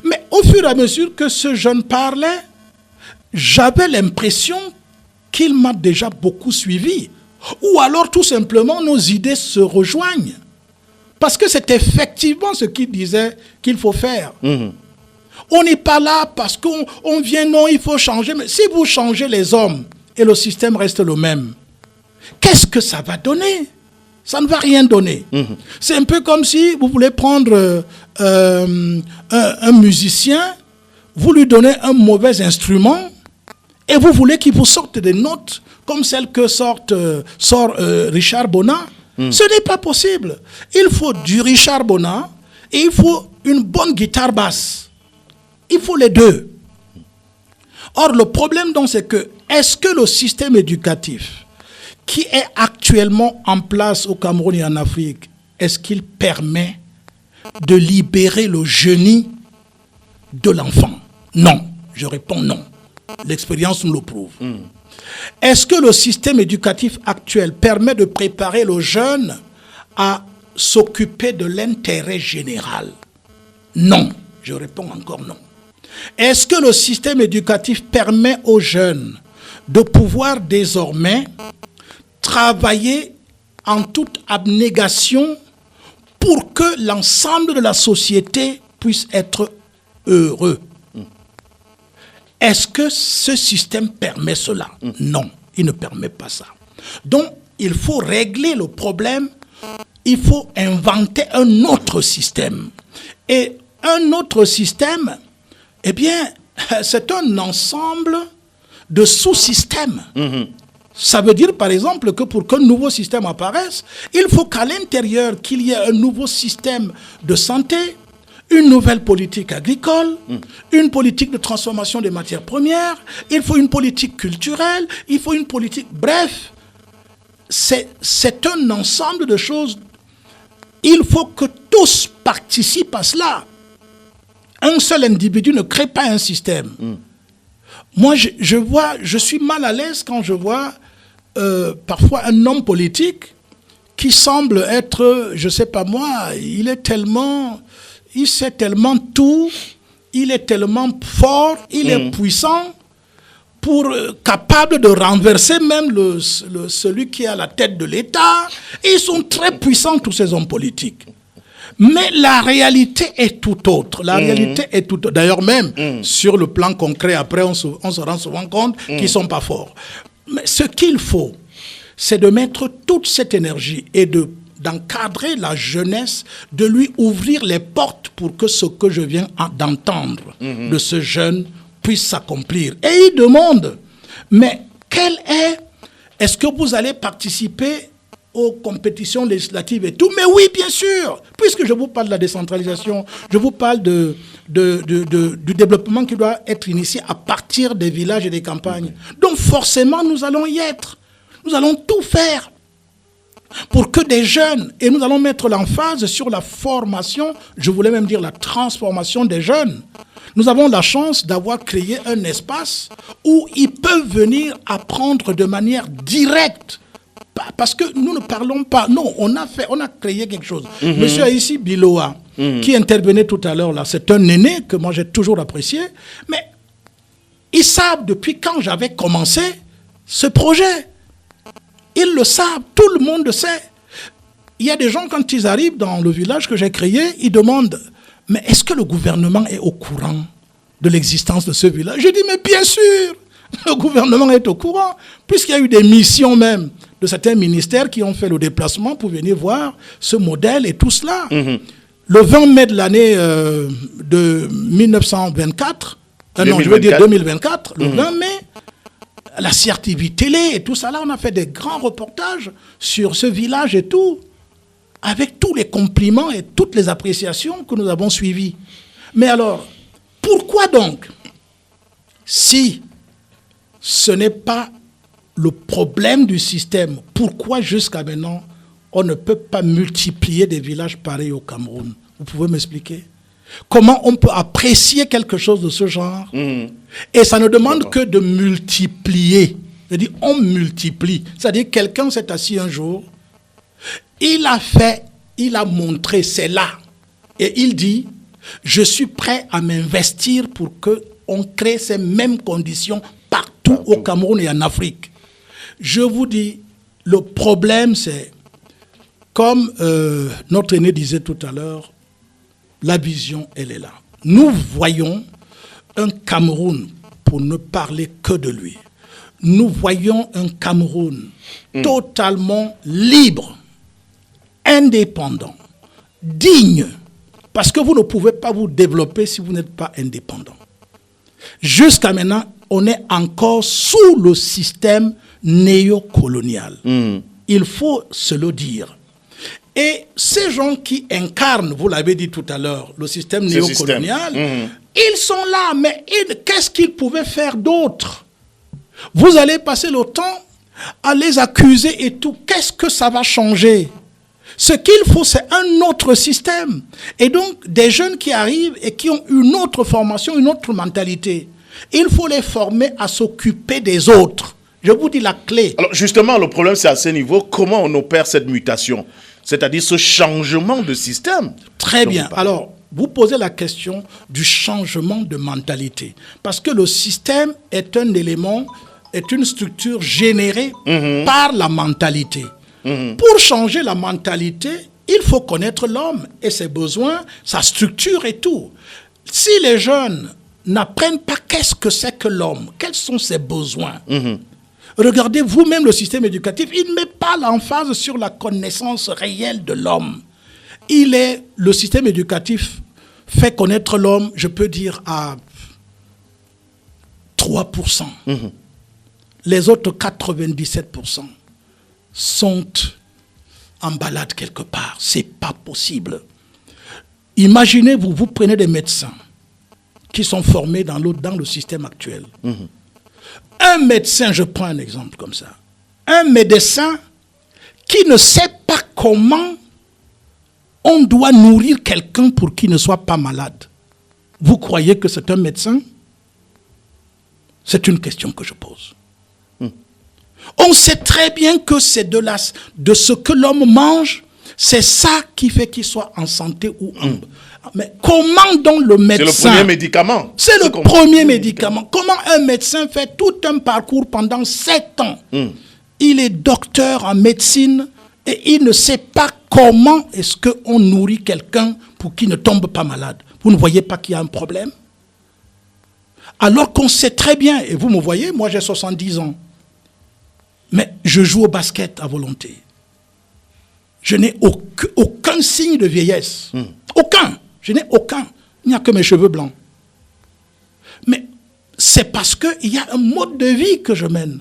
Mais au fur et à mesure que ce jeune parlait, j'avais l'impression qu'il m'a déjà beaucoup suivi. Ou alors tout simplement nos idées se rejoignent. Parce que c'est effectivement ce qu'il disait qu'il faut faire. On n'est pas là parce qu'on vient, non, il faut changer. Mais si vous changez les hommes et le système reste le même, qu'est-ce que ça va donner? Ça ne va rien donner. C'est un peu comme si vous voulez prendre un musicien, vous lui donnez un mauvais instrument et vous voulez qu'il vous sorte des notes comme celles que sort Richard Bonnat. Ce n'est pas possible. Il faut du Richard Bonnat et il faut une bonne guitare basse. Il faut les deux. Or, le problème donc, c'est que, est-ce que le système éducatif qui est actuellement en place au Cameroun et en Afrique, est-ce qu'il permet de libérer le génie de l'enfant? Non. Je réponds non. L'expérience nous le prouve. Est-ce que le système éducatif actuel permet de préparer le jeune à s'occuper de l'intérêt général? Non. Je réponds encore non. Est-ce que le système éducatif permet aux jeunes de pouvoir désormais travailler en toute abnégation pour que l'ensemble de la société puisse être heureux? Est-ce que ce système permet cela? Non, il ne permet pas ça. Donc, il faut régler le problème, il faut inventer un autre système. Et un autre système, eh bien, c'est un ensemble de sous-systèmes. Ça veut dire, par exemple, que pour qu'un nouveau système apparaisse, il faut qu'à l'intérieur, qu'il y ait un nouveau système de santé, une nouvelle politique agricole, une politique de transformation des matières premières, il faut une politique culturelle, il faut une politique... Bref, c'est un ensemble de choses. Il faut que tous participent à cela. Un seul individu ne crée pas un système. Moi, je suis mal à l'aise quand je vois parfois un homme politique qui semble être, je ne sais pas moi, il sait tellement tout, il est tellement fort, il est puissant, capable de renverser même celui qui est à la tête de l'État. Et ils sont très puissants, tous ces hommes politiques. Mais la réalité est tout autre. La réalité est tout autre. D'ailleurs, même sur le plan concret, après, on se rend souvent compte qu'ils ne sont pas forts. Mais ce qu'il faut, c'est de mettre toute cette énergie et d'encadrer la jeunesse, de lui ouvrir les portes pour que ce que je viens d'entendre de ce jeune puisse s'accomplir. Et il demande, mais est-ce que vous allez participer aux compétitions législatives et tout? Mais oui, bien sûr, puisque je vous parle de la décentralisation, je vous parle du développement qui doit être initié à partir des villages et des campagnes. Donc forcément, nous allons y être. Nous allons tout faire pour que des jeunes, et nous allons mettre l'emphase sur la formation, je voulais même dire la transformation des jeunes. Nous avons la chance d'avoir créé un espace où ils peuvent venir apprendre de manière directe. Parce que nous ne parlons pas. Non, on a créé quelque chose. Monsieur Aïssi Biloa, qui intervenait tout à l'heure là, c'est un aîné que moi j'ai toujours apprécié, mais ils savent depuis quand j'avais commencé ce projet. Ils le savent, tout le monde le sait. Il y a des gens, quand ils arrivent dans le village que j'ai créé, ils demandent, mais est-ce que le gouvernement est au courant de l'existence de ce village? Je dis, mais bien sûr, le gouvernement est au courant, puisqu'il y a eu des missions même de certains ministères qui ont fait le déplacement pour venir voir ce modèle et tout cela. Le 20 mai de l'année de 1924, non, je veux dire 2024, le 20 mai, la CRTV télé et tout ça, là, on a fait des grands reportages sur ce village et tout, avec tous les compliments et toutes les appréciations que nous avons suivies. Mais alors, pourquoi donc, si ce n'est pas le problème du système. Pourquoi jusqu'à maintenant, on ne peut pas multiplier des villages pareils au Cameroun? Vous pouvez m'expliquer? Comment on peut apprécier quelque chose de ce genre? Et ça ne demande que de multiplier. C'est-à-dire, on multiplie. C'est-à-dire, quelqu'un s'est assis un jour, il a montré, c'est là. Et il dit, je suis prêt à m'investir pour qu'on crée ces mêmes conditions partout au Cameroun et en Afrique. Je vous dis, le problème, c'est, comme notre aîné disait tout à l'heure, la vision, elle est là. Nous voyons un Cameroun, pour ne parler que de lui, nous voyons un Cameroun totalement libre, indépendant, digne, parce que vous ne pouvez pas vous développer si vous n'êtes pas indépendant. Jusqu'à maintenant, on est encore sous le système néocolonial. Il faut se le dire. Et ces gens qui incarnent, vous l'avez dit tout à l'heure, le système néocolonial, ils sont là, mais qu'est-ce qu'ils pouvaient faire d'autre? Vous allez passer le temps à les accuser et tout. Qu'est-ce que ça va changer? Ce qu'il faut, c'est un autre système. Et donc, des jeunes qui arrivent et qui ont une autre formation, une autre mentalité, il faut les former à s'occuper des autres. Je vous dis la clé. Alors justement, le problème, c'est à ce niveau, comment on opère cette mutation? C'est-à-dire ce changement de système. Très bien. Alors, vous posez la question du changement de mentalité. Parce que le système est un élément, est une structure générée par la mentalité. Pour changer la mentalité, il faut connaître l'homme et ses besoins, sa structure et tout. Si les jeunes n'apprennent pas qu'est-ce que c'est que l'homme, quels sont ses besoins, regardez vous-même le système éducatif, il ne met pas l'emphase sur la connaissance réelle de l'homme. Le système éducatif fait connaître l'homme, je peux dire, à 3%. Les autres 97% sont en balade quelque part. C'est pas possible. Imaginez-vous, vous prenez des médecins qui sont formés dans le système actuel. Un médecin, je prends un exemple comme ça, un médecin qui ne sait pas comment on doit nourrir quelqu'un pour qu'il ne soit pas malade. Vous croyez que c'est un médecin? C'est une question que je pose. On sait très bien que c'est de ce que l'homme mange, c'est ça qui fait qu'il soit en santé ou en... Mais comment donc le médecin... C'est le premier médicament. C'est le premier médicament. Comment un médecin fait tout un parcours pendant 7 ans? Il est docteur en médecine et il ne sait pas comment est-ce qu'on nourrit quelqu'un pour qu'il ne tombe pas malade. Vous ne voyez pas qu'il y a un problème? Alors qu'on sait très bien, et vous me voyez, moi j'ai 70 ans, mais je joue au basket à volonté. Je n'ai aucun signe de vieillesse. Aucun. Je n'ai aucun. Il n'y a que mes cheveux blancs. Mais c'est parce qu'il y a un mode de vie que je mène.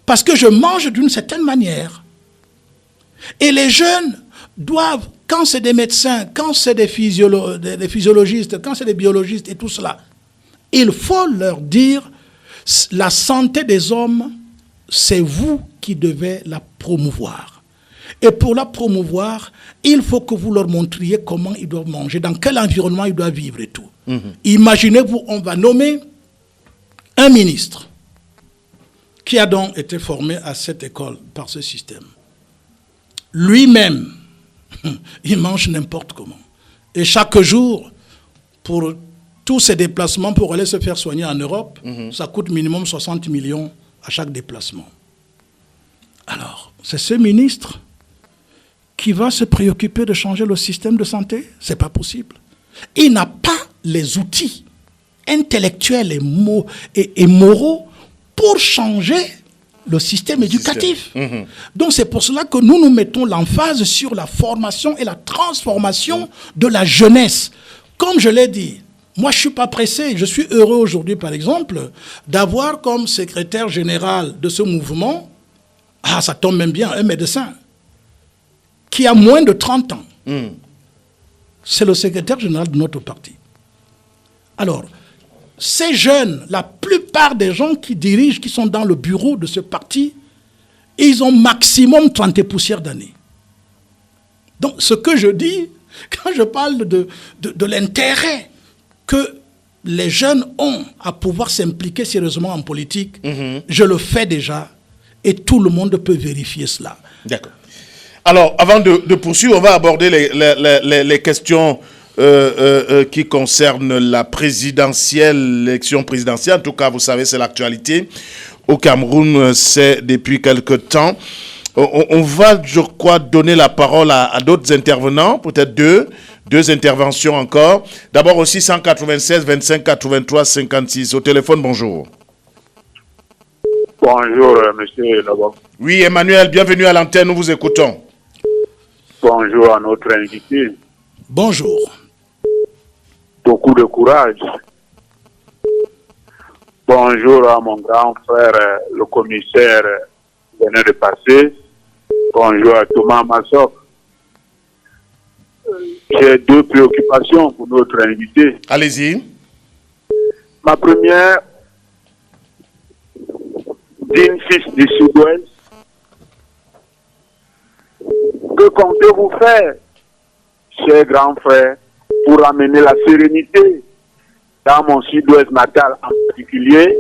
Parce que je mange d'une certaine manière. Et les jeunes doivent, quand c'est des médecins, quand c'est des physiologistes, quand c'est des biologistes et tout cela, il faut leur dire, la santé des hommes, c'est vous qui devez la promouvoir. Et pour la promouvoir, il faut que vous leur montriez comment ils doivent manger, dans quel environnement ils doivent vivre et tout. Imaginez-vous, on va nommer un ministre qui a donc été formé à cette école par ce système. Lui-même, il mange n'importe comment. Et chaque jour, pour tous ces déplacements, pour aller se faire soigner en Europe, ça coûte minimum 60 millions à chaque déplacement. Alors, c'est ce ministre qui va se préoccuper de changer le système de santé? C'est pas possible. Il n'a pas les outils intellectuels et moraux pour changer le système éducatif. Donc c'est pour cela que nous mettons l'emphase sur la formation et la transformation de la jeunesse. Comme je l'ai dit, moi je ne suis pas pressé. Je suis heureux aujourd'hui, par exemple, d'avoir comme secrétaire général de ce mouvement, ça tombe même bien, un médecin qui a moins de 30 ans. C'est le secrétaire général de notre parti. Alors, ces jeunes, la plupart des gens qui dirigent, qui sont dans le bureau de ce parti, ils ont maximum 30 poussières d'années. Donc, ce que je dis, quand je parle de l'intérêt que les jeunes ont à pouvoir s'impliquer sérieusement en politique, je le fais déjà et tout le monde peut vérifier cela. D'accord. Alors, avant de poursuivre, on va aborder les questions qui concernent la présidentielle, l'élection présidentielle. En tout cas, vous savez, c'est l'actualité. Au Cameroun, c'est depuis quelque temps. On va, je crois, donner la parole à d'autres intervenants, peut-être deux interventions encore. D'abord au 696 25 83 56. Au téléphone, bonjour. Bonjour, monsieur Lobo. Oui, Emmanuel, bienvenue à l'antenne, nous vous écoutons. Bonjour à notre invité. Bonjour. Beaucoup de courage. Bonjour à mon grand frère, le commissaire venait de passer. Bonjour à Thomas Massok. J'ai deux préoccupations pour notre invité. Allez-y. Ma première, d'une fils du Sud-Ouest. Que comptez-vous faire, cher grand frère, pour amener la sérénité dans mon Sud-Ouest natal en particulier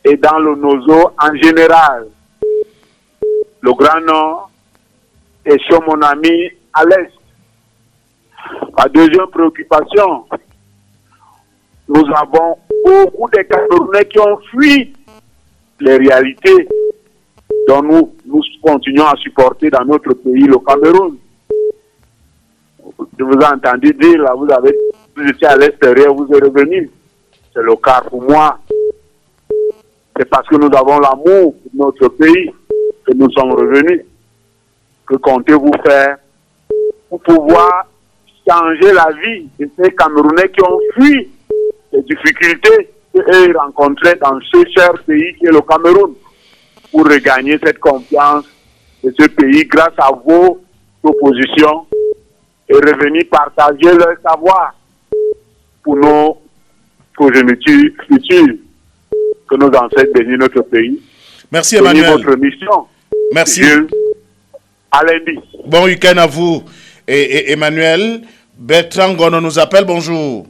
et dans le Nozo en général? Le Grand Nord et sur mon ami à l'Est. Ma deuxième préoccupation, nous avons beaucoup de Camerounais qui ont fui les réalités dont nous continuons à supporter dans notre pays, le Cameroun. Je vous ai entendu dire, là, vous étiez à l'extérieur, vous êtes revenu. C'est le cas pour moi. C'est parce que nous avons l'amour pour notre pays que nous sommes revenus. Que comptez-vous faire pour pouvoir changer la vie de ces Camerounais qui ont fui les difficultés qu'ils rencontraient dans ce cher pays qui est le Cameroun, pour regagner cette confiance de ce pays grâce à vos propositions et revenir partager leur savoir pour nos progénitures futures, que nos ancêtres bénissent notre pays. Merci Emmanuel. Votre mission. Merci. À lundi. Bon week-end à vous. Et Emmanuel, Bertrand Gono nous appelle, bonjour.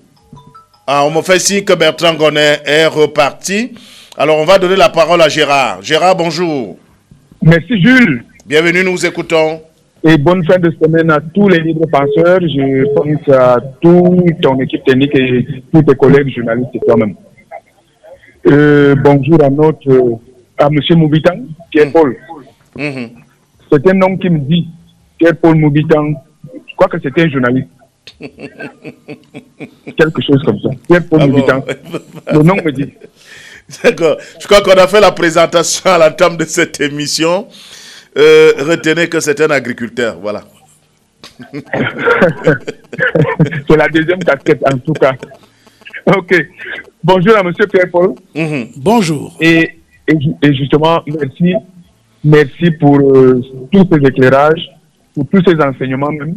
Ah, on me fait signe que Bertrand Gono est reparti. Alors on va donner la parole à Gérard. Gérard, bonjour. Merci Jules. Bienvenue, nous vous écoutons. Et bonne fin de semaine à tous les libres penseurs. Je pense à toute ton équipe technique et tous tes collègues journalistes et toi-même. Bonjour à M. Moubitan, Pierre-Paul. C'est un nom qui me dit, Pierre-Paul Moubitan, je crois que c'était un journaliste. Quelque chose comme ça. Pierre-Paul Moubitan. Bon. Le nom me dit. D'accord. Je crois qu'on a fait la présentation à l'entame de cette émission. Retenez que c'est un agriculteur, voilà. C'est la deuxième casquette en tout cas. Ok. Bonjour à M. Pierre-Paul. Bonjour. Et justement, merci pour tous ces éclairages, pour tous ces enseignements même.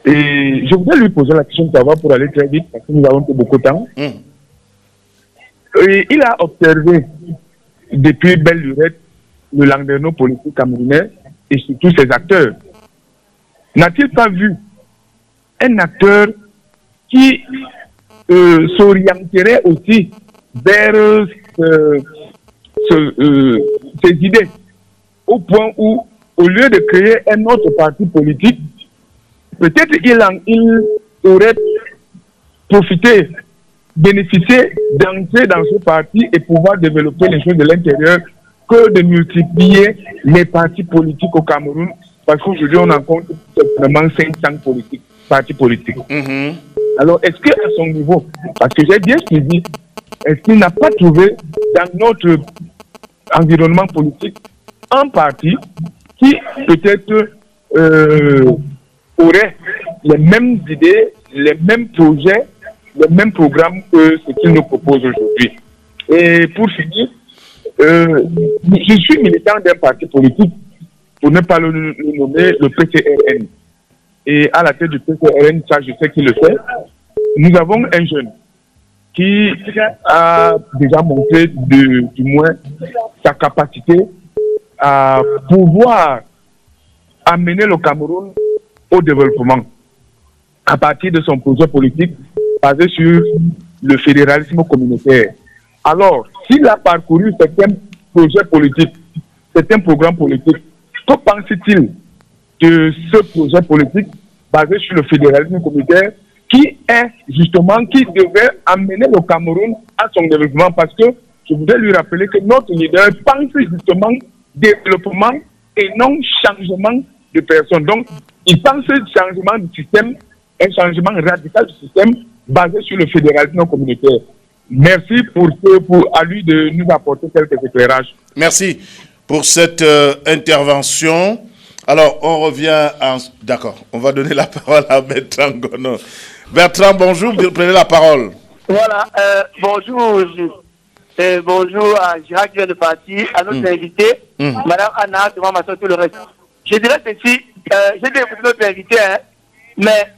Et je voudrais lui poser la question de savoir pour aller très vite, parce que nous avons plus beaucoup de temps. Et il a observé depuis belle lurette le landerneau politique camerounais et surtout ses acteurs. N'a-t-il pas vu un acteur qui s'orienterait aussi vers ses idées, au point où, au lieu de créer un autre parti politique, peut-être il aurait profité, bénéficié d'entrer dans ce parti et pouvoir développer les choses de l'intérieur que de multiplier les partis politiques au Cameroun, parce qu'aujourd'hui on en compte simplement 500 partis politiques. Alors est-ce qu'à son niveau, parce que j'ai bien suivi, est-ce qu'il n'a pas trouvé dans notre environnement politique un parti qui peut-être aurait les mêmes idées, les mêmes projets, les mêmes programmes que ce qu'il nous propose aujourd'hui? Et pour finir, je suis militant d'un parti politique, pour ne pas le nommer, le PCRN. Et à la tête du PCRN, ça je sais qu'il le fait, nous avons un jeune qui a déjà montré du moins sa capacité à pouvoir amener le Cameroun au développement à partir de son projet politique basé sur le fédéralisme communautaire. Alors, s'il a parcouru certains projets politiques, certains programmes politiques, que pense-t-il de ce projet politique basé sur le fédéralisme communautaire qui devait amener le Cameroun à son développement? Parce que je voudrais lui rappeler que notre leader pense justement développement et non changement de personnes. Donc, il pense changement du système, un changement radical du système basé sur le fédéralisme communautaire. Merci à lui de nous apporter quelques éclairages. Merci pour cette intervention. Alors, on revient D'accord, on va donner la parole à Bertrand Gono. Bertrand, bonjour, prenez la parole. Voilà, bonjour. Bonjour à Girac qui vient de partir, à notre invité, Madame Anna, devant ma soeur, tout le reste. Je dirais ceci, j'ai bien écouté notre invité, mais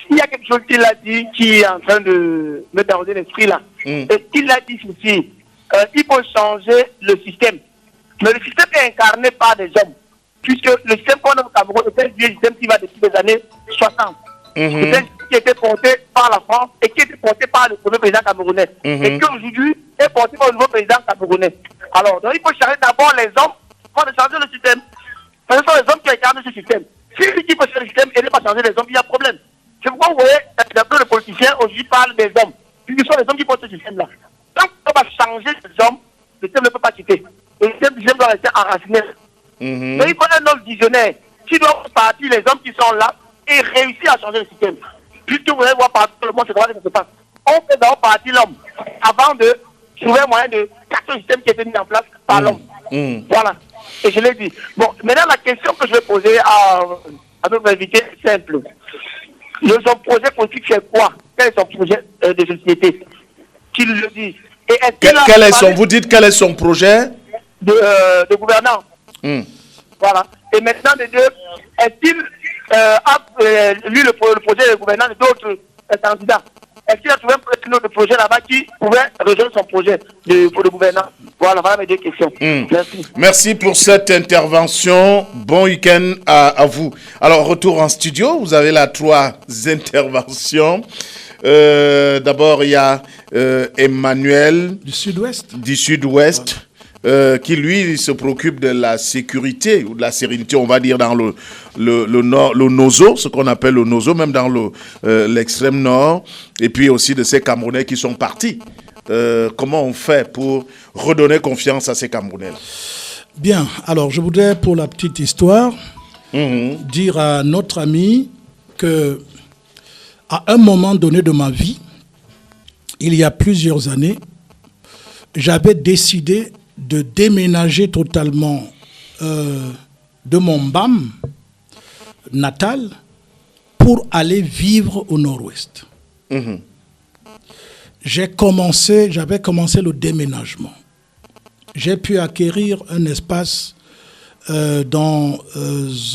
s'il y a quelque chose qu'il a dit qui est en train de me tarauder l'esprit là, et il a dit ceci, il faut changer le système. Mais le système est incarné par des hommes, puisque le système qu'on a au Cameroun est un vieux système qui va depuis les années 60. C'est un système qui était porté par la France et qui était porté par le premier président camerounais. Et qui aujourd'hui est porté par le nouveau président camerounais. Alors, donc, il faut changer d'abord les hommes avant de changer le système. Ce sont les hommes qui incarnent ce système. Si lui qui peut changer le système et ne pas changer les hommes, il y a problème. C'est pourquoi vous voyez, le politicien aujourd'hui parle des hommes. Puis ce sont les hommes qui portent ce système-là. Tant qu'on va changer les hommes, le système ne peut pas quitter. Et le système doit rester enraciné. Donc il faut un homme visionnaire qui doit partir les hommes qui sont là et réussir à changer le système. Puisque vous allez voir partout le monde, c'est comment ça se passe. On fait d'abord partir l'homme avant de trouver un moyen de casser le système qui a été mis en place par l'homme. Voilà. Et je l'ai dit. Bon, maintenant la question que je vais poser à notre invité est simple. Son projet politique, c'est quoi? Quel est son projet de société? Qu'il le dit. Et vous dites quel est son projet de gouvernance. Voilà. Et maintenant, de deux, est-il lui le projet de gouvernance d'autres candidats? Est-ce qu'il a trouvé un autre projet là-bas qui pouvait rejoindre son projet de gouvernance? Voilà mes deux questions. Merci. Merci pour cette intervention. Bon week-end à vous. Alors, retour en studio. Vous avez là 3 interventions. D'abord, il y a Emmanuel du Sud-Ouest. Qui lui se préoccupe de la sécurité ou de la sérénité, on va dire dans le nord, le Nozo, ce qu'on appelle le Nozo, même dans l'extrême nord, et puis aussi de ces Camerounais qui sont partis. Comment on fait pour redonner confiance à ces Camerounais? Bien, alors je voudrais pour la petite histoire dire à notre ami que à un moment donné de ma vie, il y a plusieurs années, j'avais décidé de déménager totalement de mon BAM natal pour aller vivre au nord-ouest. J'avais commencé le déménagement. J'ai pu acquérir un espace dans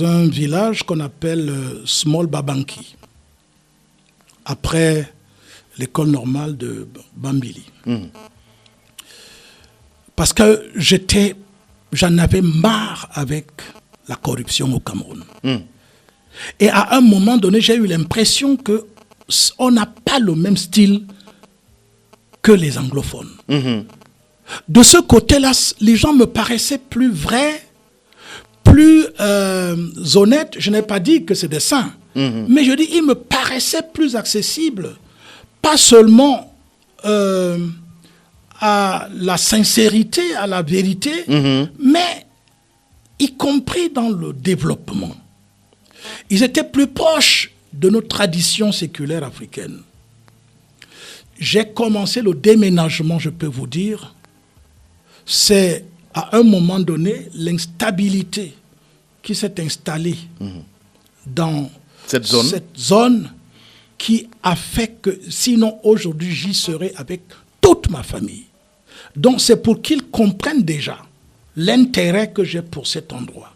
un village qu'on appelle Small Babanki, après l'école normale de Bambili. Parce que j'en avais marre avec la corruption au Cameroun. Et à un moment donné, j'ai eu l'impression qu'on n'a pas le même style que les anglophones. De ce côté-là, les gens me paraissaient plus vrais, plus honnêtes. Je n'ai pas dit que c'est des saints, mais je dis ils me paraissaient plus accessibles. Pas seulement à la sincérité, à la vérité, mais y compris dans le développement. Ils étaient plus proches de nos traditions séculaires africaines. J'ai commencé le déménagement, je peux vous dire, c'est à un moment donné l'instabilité qui s'est installée dans cette zone qui a fait que, sinon aujourd'hui j'y serais avec toute ma famille. Donc c'est pour qu'ils comprennent déjà l'intérêt que j'ai pour cet endroit.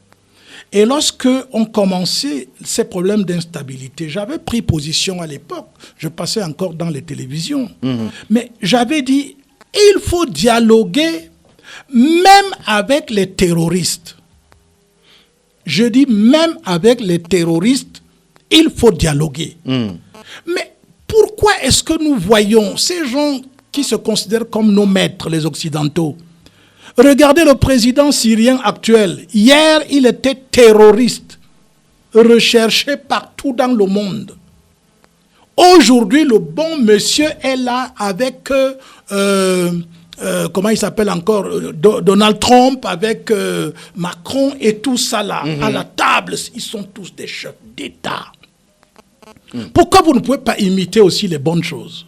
Et lorsque on commençait ces problèmes d'instabilité, j'avais pris position à l'époque, je passais encore dans les télévisions, mais j'avais dit, il faut dialoguer même avec les terroristes. Je dis même avec les terroristes, il faut dialoguer. Mais pourquoi est-ce que nous voyons ces gens qui se considèrent comme nos maîtres, les Occidentaux? Regardez le président syrien actuel. Hier, il était terroriste, recherché partout dans le monde. Aujourd'hui, le bon monsieur est là avec... comment il s'appelle encore, Donald Trump, avec Macron et tout ça là, à la table, ils sont tous des chefs d'État. Pourquoi vous ne pouvez pas imiter aussi les bonnes choses?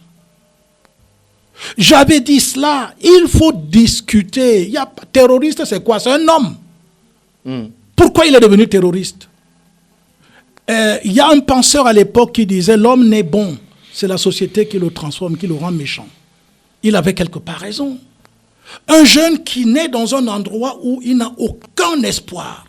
J'avais dit cela, il faut discuter. Terroriste, c'est quoi? C'est un homme. Pourquoi il est devenu terroriste? Il y a un penseur à l'époque qui disait, l'homme n'est bon, c'est la société qui le transforme, qui le rend méchant. Il avait quelque part raison. Un jeune qui naît dans un endroit où il n'a aucun espoir.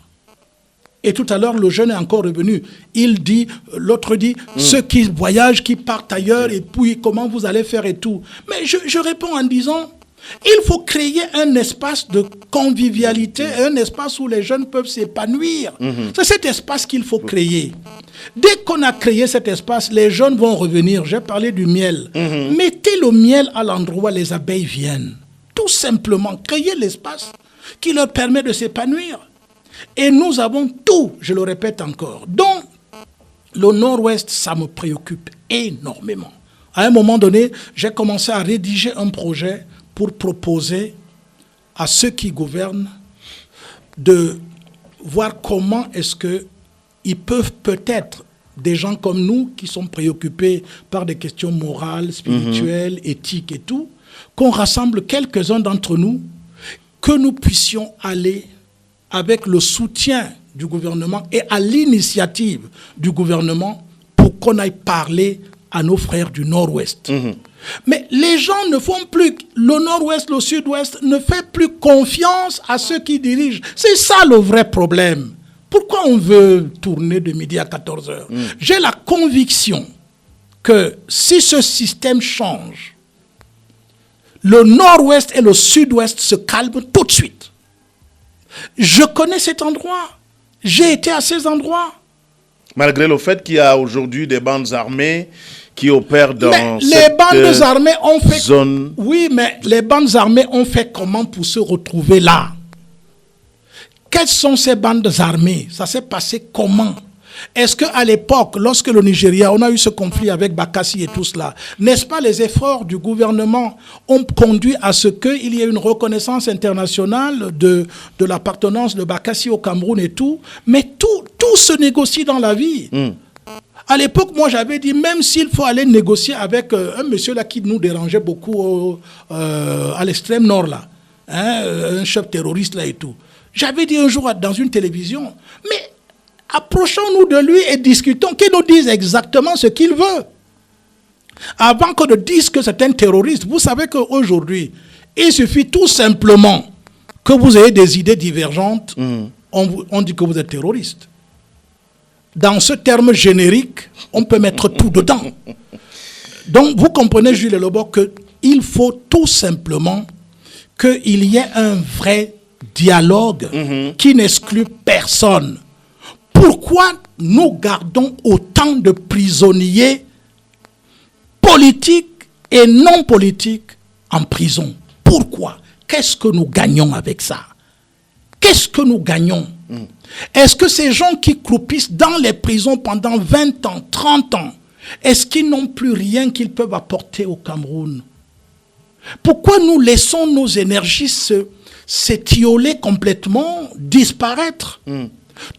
Et tout à l'heure, le jeune est encore revenu. Il dit, l'autre dit, ceux qui voyagent, qui partent ailleurs, et puis comment vous allez faire et tout. Mais je réponds en disant, il faut créer un espace de convivialité, un espace où les jeunes peuvent s'épanouir. C'est cet espace qu'il faut créer. Dès qu'on a créé cet espace, les jeunes vont revenir. J'ai parlé du miel. Mettez le miel à l'endroit où les abeilles viennent. Tout simplement, créer l'espace qui leur permet de s'épanouir. Et nous avons tout, je le répète encore. Donc, le Nord-Ouest, ça me préoccupe énormément. À un moment donné, j'ai commencé à rédiger un projet pour proposer à ceux qui gouvernent de voir comment est-ce qu'ils peuvent peut-être, des gens comme nous qui sont préoccupés par des questions morales, spirituelles, éthiques et tout, qu'on rassemble quelques-uns d'entre nous, que nous puissions aller avec le soutien du gouvernement et à l'initiative du gouvernement pour qu'on aille parler à nos frères du Nord-Ouest. Mais les gens ne font plus, le Nord-Ouest, le Sud-Ouest ne fait plus confiance à ceux qui dirigent. C'est ça le vrai problème. Pourquoi on veut tourner de midi à 14h? J'ai la conviction que si ce système change, le Nord-Ouest et le Sud-Ouest se calment tout de suite. Je connais cet endroit. J'ai été à ces endroits. Malgré le fait qu'il y a aujourd'hui des bandes armées qui opèrent dans les bandes armées ont fait zone. Oui, mais les bandes armées ont fait comment pour se retrouver là? Quelles sont ces bandes armées? Ça s'est passé comment? Est-ce qu'à l'époque, lorsque le Nigeria, on a eu ce conflit avec Bakassi et tout cela, n'est-ce pas les efforts du gouvernement ont conduit à ce qu'il y ait une reconnaissance internationale de l'appartenance de Bakassi au Cameroun et tout? Mais tout se négocie dans la vie. À l'époque, moi, j'avais dit, même s'il faut aller négocier avec un monsieur là qui nous dérangeait beaucoup à l'extrême nord là, un chef terroriste là et tout. J'avais dit un jour dans une télévision, mais approchons-nous de lui et discutons, qu'il nous dise exactement ce qu'il veut. Avant qu'on ne dise que c'est un terroriste, vous savez qu'aujourd'hui, il suffit tout simplement que vous ayez des idées divergentes, on dit que vous êtes terroriste. Dans ce terme générique, on peut mettre tout dedans. Donc, vous comprenez, Jules Lobo, qu'il faut tout simplement qu'il y ait un vrai dialogue qui n'exclut personne. Pourquoi nous gardons autant de prisonniers politiques et non politiques en prison? Pourquoi? Qu'est-ce que nous gagnons avec ça? Qu'est-ce que nous gagnons? Est-ce que ces gens qui croupissent dans les prisons pendant 20 ans, 30 ans, est-ce qu'ils n'ont plus rien qu'ils peuvent apporter au Cameroun? Pourquoi nous laissons nos énergies s'étioler complètement, disparaître?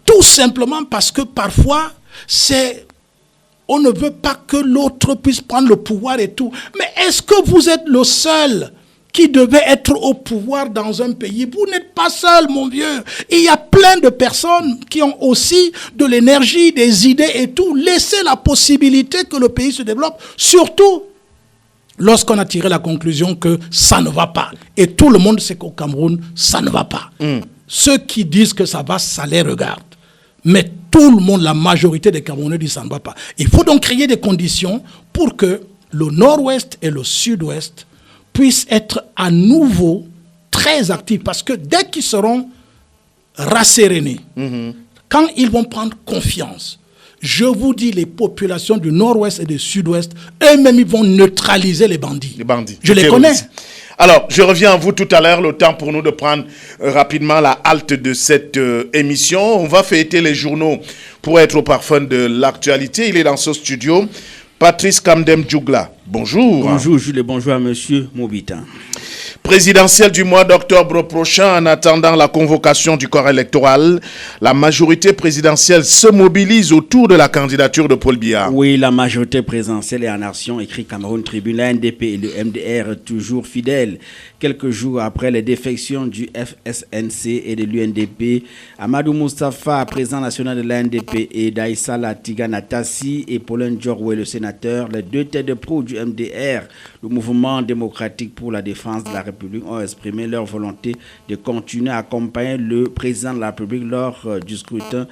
Tout simplement parce que parfois, on ne veut pas que l'autre puisse prendre le pouvoir et tout. Mais est-ce que vous êtes le seul qui devait être au pouvoir dans un pays? Vous n'êtes pas seul, mon vieux. Il y a plein de personnes qui ont aussi de l'énergie, des idées et tout. Laissez la possibilité que le pays se développe, surtout lorsqu'on a tiré la conclusion que ça ne va pas. Et tout le monde sait qu'au Cameroun, ça ne va pas. Ceux qui disent que ça va, ça les regarde. Mais tout le monde, la majorité des Camerounais disent ça ne va pas. Il faut donc créer des conditions pour que le nord-ouest et le sud-ouest puissent être à nouveau très actifs. Parce que dès qu'ils seront rassérénés, quand ils vont prendre confiance, je vous dis, les populations du nord-ouest et du sud-ouest, eux-mêmes, ils vont neutraliser les bandits. Les bandits. Je les connais. Alors, je reviens à vous tout à l'heure, le temps pour nous de prendre rapidement la halte de cette émission. On va fêter les journaux pour être au parfum de l'actualité. Il est dans ce studio, Patrice Kamdem Djougla. Bonjour. Bonjour Jules et bonjour à monsieur Mobitan. Présidentielle du mois d'octobre prochain, en attendant la convocation du corps électoral, la majorité présidentielle se mobilise autour de la candidature de Paul Biya. Oui, la majorité présidentielle est en action, écrit Cameroun Tribune. La NDP et le MDR toujours fidèles. Quelques jours après les défections du FSNC et de l'UNDP, Amadou Moustapha, président national de la NDP, et Daïssa Latiga Natassi et Paulin Djoroué, le sénateur, les deux têtes de proue du MDR, le mouvement démocratique pour la défense de la République, ont exprimé leur volonté de continuer à accompagner le président de la République lors du scrutin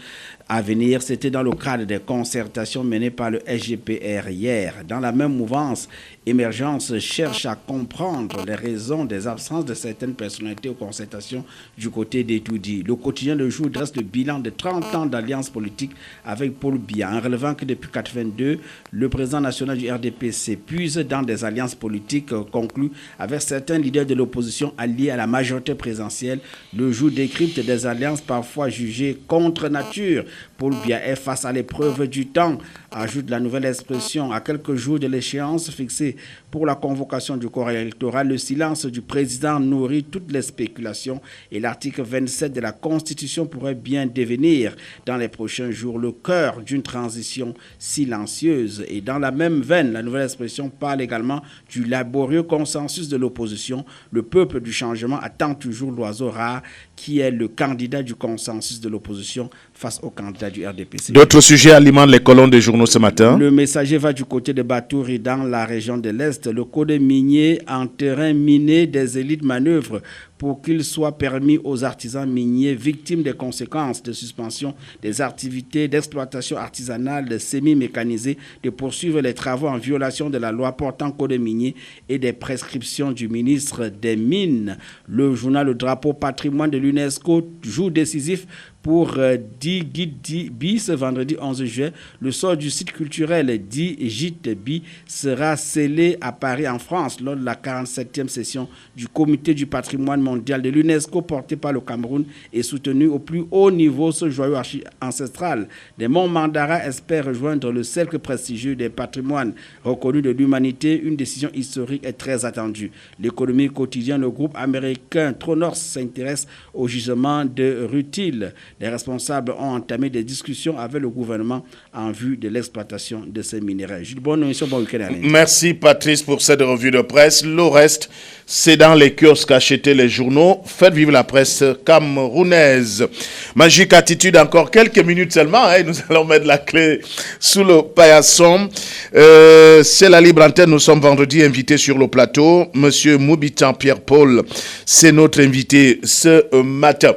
à venir. C'était dans le cadre des concertations menées par le SGPR hier. Dans la même mouvance, Émergence cherche à comprendre les raisons des absences de certaines personnalités aux concertations du côté d'Etoudi. Le quotidien Le Jour dresse le bilan de 30 ans d'alliance politique avec Paul Biya, en relevant que depuis 1982, le président national du RDP s'épuise dans des alliances politiques conclues avec certains leaders de l'opposition alliés à la majorité présidentielle. Le Jour décrypte des alliances parfois jugées contre nature. Paul Biya est face à l'épreuve du temps, ajoute la nouvelle expression. À quelques jours de l'échéance fixée pour la convocation du corps électoral, le silence du président nourrit toutes les spéculations et l'article 27 de la Constitution pourrait bien devenir dans les prochains jours le cœur d'une transition silencieuse. Et dans la même veine, la nouvelle expression parle également du laborieux consensus de l'opposition. Le peuple du changement attend toujours l'oiseau rare qui est le candidat du consensus de l'opposition face au candidat du RDPC. D'autres sujets alimentent les colonnes des journaux ce matin. Le Messager va du côté de Batouri dans la région de l'Est. Le code minier en terrain miné, des élites manœuvrent pour qu'il soit permis aux artisans miniers victimes des conséquences de suspension des activités d'exploitation artisanale semi-mécanisée de poursuivre les travaux en violation de la loi portant code minier et des prescriptions du ministre des Mines. Le journal Le Drapeau Patrimoine de l'UNESCO, jour décisif pour Digidi ce vendredi 11 juillet. Le sort du site culturel Digidi sera scellé à Paris en France lors de la 47e session du comité du patrimoine mondial de l'UNESCO porté par le Cameroun et soutenu au plus haut niveau ce joyau ancestral. Des monts Mandara espèrent rejoindre le cercle prestigieux des patrimoines reconnus de l'humanité. Une décision historique est très attendue. L'économie quotidienne, le groupe américain Tronos s'intéresse au jugement de Rutil. Les responsables ont entamé des discussions avec le gouvernement en vue de l'exploitation de ces minéraux. Jules, bonne émission, bon week-end. Merci Patrice pour cette revue de presse. Le reste, c'est dans les kiosques, acheter les journaux. Faites vivre la presse camerounaise. Magique attitude, encore quelques minutes seulement. Nous allons mettre la clé sous le paillasson. C'est la libre antenne. Nous sommes vendredi invités sur le plateau. Monsieur Mobitan Pierre-Paul, c'est notre invité ce matin.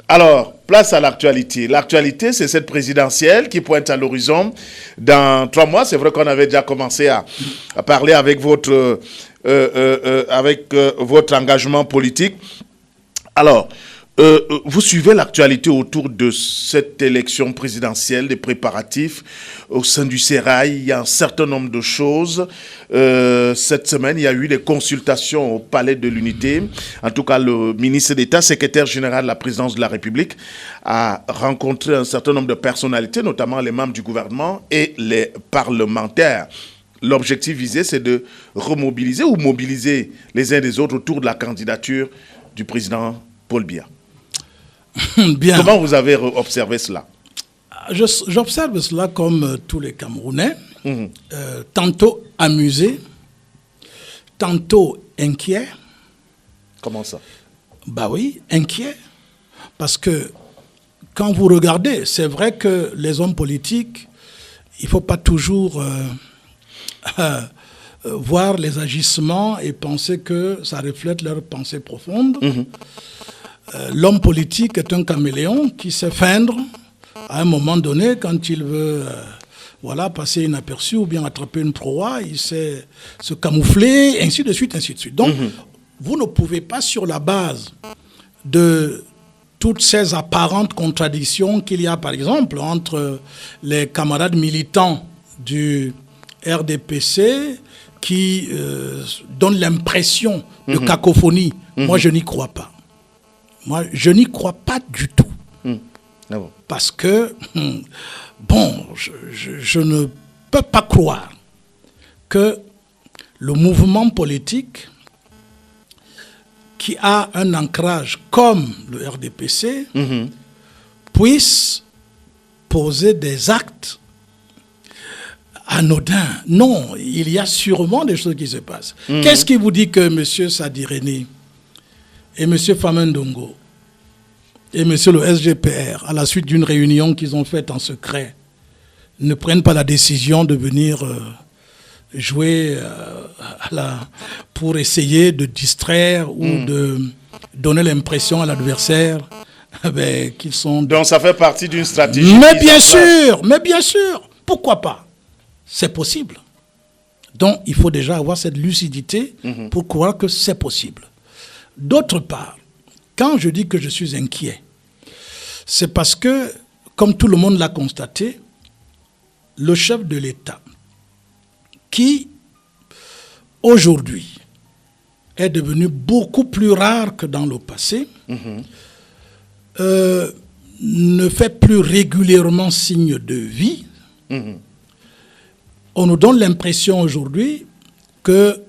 Alors, place à l'actualité. L'actualité, c'est cette présidentielle qui pointe à l'horizon dans 3 mois. C'est vrai qu'on avait déjà commencé à parler avec votre engagement politique. Alors, vous suivez l'actualité autour de cette élection présidentielle, des préparatifs au sein du Sérail. Il y a un certain nombre de choses. Cette semaine, il y a eu des consultations au Palais de l'Unité. En tout cas, le ministre d'État, secrétaire général de la présidence de la République, a rencontré un certain nombre de personnalités, notamment les membres du gouvernement et les parlementaires. L'objectif visé, c'est de remobiliser ou mobiliser les uns des autres autour de la candidature du président Paul Biya. Bien. Comment vous avez observé cela? J'observe cela comme tous les Camerounais, tantôt amusés, tantôt inquiets. Comment ça? Bah oui, inquiets. Parce que quand vous regardez, c'est vrai que les hommes politiques, il ne faut pas toujours voir les agissements et penser que ça reflète leur pensée profonde. L'homme politique est un caméléon qui sait feindre à un moment donné, quand il veut passer inaperçu ou bien attraper une proie, il sait se camoufler, ainsi de suite, ainsi de suite. Donc, vous ne pouvez pas, sur la base de toutes ces apparentes contradictions qu'il y a, par exemple, entre les camarades militants du RDPC qui donnent l'impression de cacophonie. Moi, je n'y crois pas. Moi, je n'y crois pas du tout. Ah bon. Parce que, je ne peux pas croire que le mouvement politique qui a un ancrage comme le RDPC puisse poser des actes anodins. Non, il y a sûrement des choses qui se passent. Qu'est-ce qui vous dit que M. Sadireni et M. Famendongo et M. le SGPR, à la suite d'une réunion qu'ils ont faite en secret, ne prennent pas la décision de venir jouer pour essayer de distraire ou de donner l'impression à l'adversaire qu'ils sont... Donc ça fait partie d'une stratégie. Mais bien sûr, pourquoi pas? C'est possible. Donc il faut déjà avoir cette lucidité pour croire que c'est possible. D'autre part, quand je dis que je suis inquiet, c'est parce que, comme tout le monde l'a constaté, le chef de l'État, qui aujourd'hui est devenu beaucoup plus rare que dans le passé, ne fait plus régulièrement signe de vie. On nous donne l'impression aujourd'hui que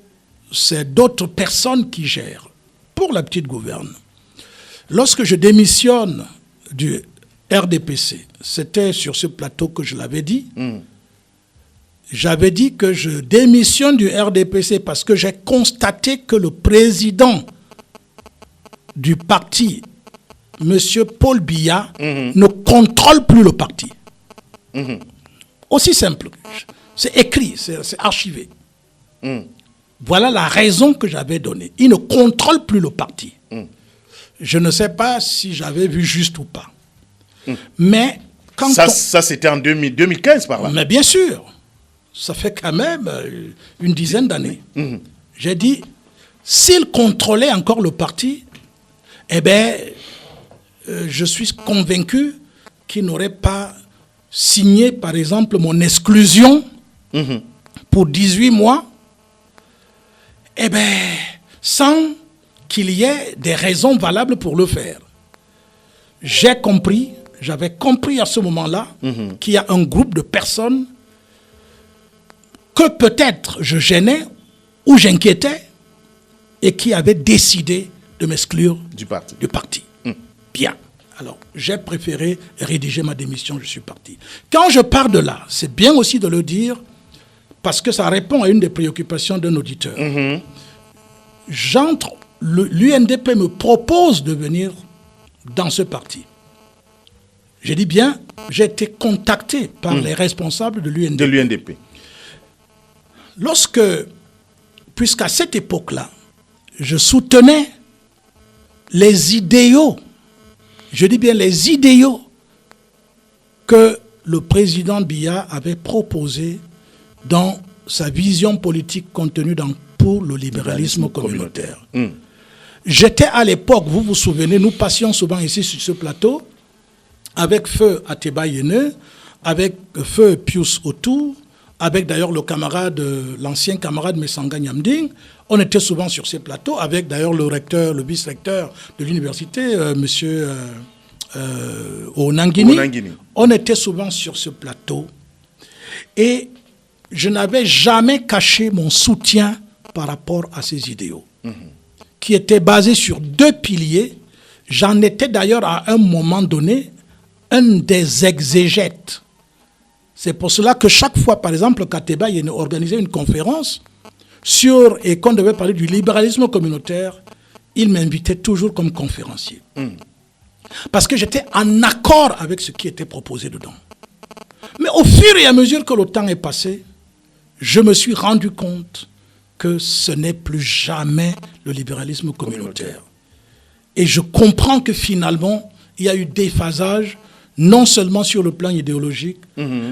c'est d'autres personnes qui gèrent. Pour la petite gouverne, lorsque je démissionne du RDPC, c'était sur ce plateau que je l'avais dit, j'avais dit que je démissionne du RDPC parce que j'ai constaté que le président du parti, M. Paul Biya, ne contrôle plus le parti. Aussi simple. C'est écrit, c'est archivé. Voilà la raison que j'avais donnée. Il ne contrôle plus le parti. Je ne sais pas si j'avais vu juste ou pas. Mais quand ça c'était en 2015 par là. Mais bien sûr. Ça fait quand même une dizaine d'années. J'ai dit, s'il contrôlait encore le parti, je suis convaincu qu'il n'aurait pas signé, par exemple, mon exclusion pour 18 mois, sans qu'il y ait des raisons valables pour le faire. J'avais compris à ce moment-là qu'il y a un groupe de personnes que peut-être je gênais ou j'inquiétais et qui avaient décidé de m'exclure du parti. Bien. Alors, j'ai préféré rédiger ma démission, je suis parti. Quand je pars de là, c'est bien aussi de le dire, parce que ça répond à une des préoccupations d'un auditeur. L'UNDP me propose de venir dans ce parti. J'ai dit bien, j'ai été contacté par les responsables de l'UNDP. Puisqu'à cette époque-là, je soutenais les idéaux, je dis bien les idéaux que le président Biya avait proposés dans sa vision politique contenue pour le libéralisme communautaire. J'étais à l'époque, vous vous souvenez, nous passions souvent ici sur ce plateau, avec Feu Ateba Yene, avec Feu Pius Otou, avec d'ailleurs l'ancien camarade Messanga Nyamding. On était souvent sur ces plateaux, avec d'ailleurs le vice-recteur de l'université, monsieur Onangini. On était souvent sur ce plateau. Et je n'avais jamais caché mon soutien par rapport à ces idéaux, qui étaient basés sur deux piliers. J'en étais d'ailleurs à un moment donné un des exégètes. C'est pour cela que chaque fois, par exemple, qu'Ateba organisait une conférence et qu'on devait parler du libéralisme communautaire, il m'invitait toujours comme conférencier. Parce que j'étais en accord avec ce qui était proposé dedans. Mais au fur et à mesure que le temps est passé, je me suis rendu compte que ce n'est plus jamais le libéralisme communautaire. Et je comprends que finalement, il y a eu déphasage non seulement sur le plan idéologique,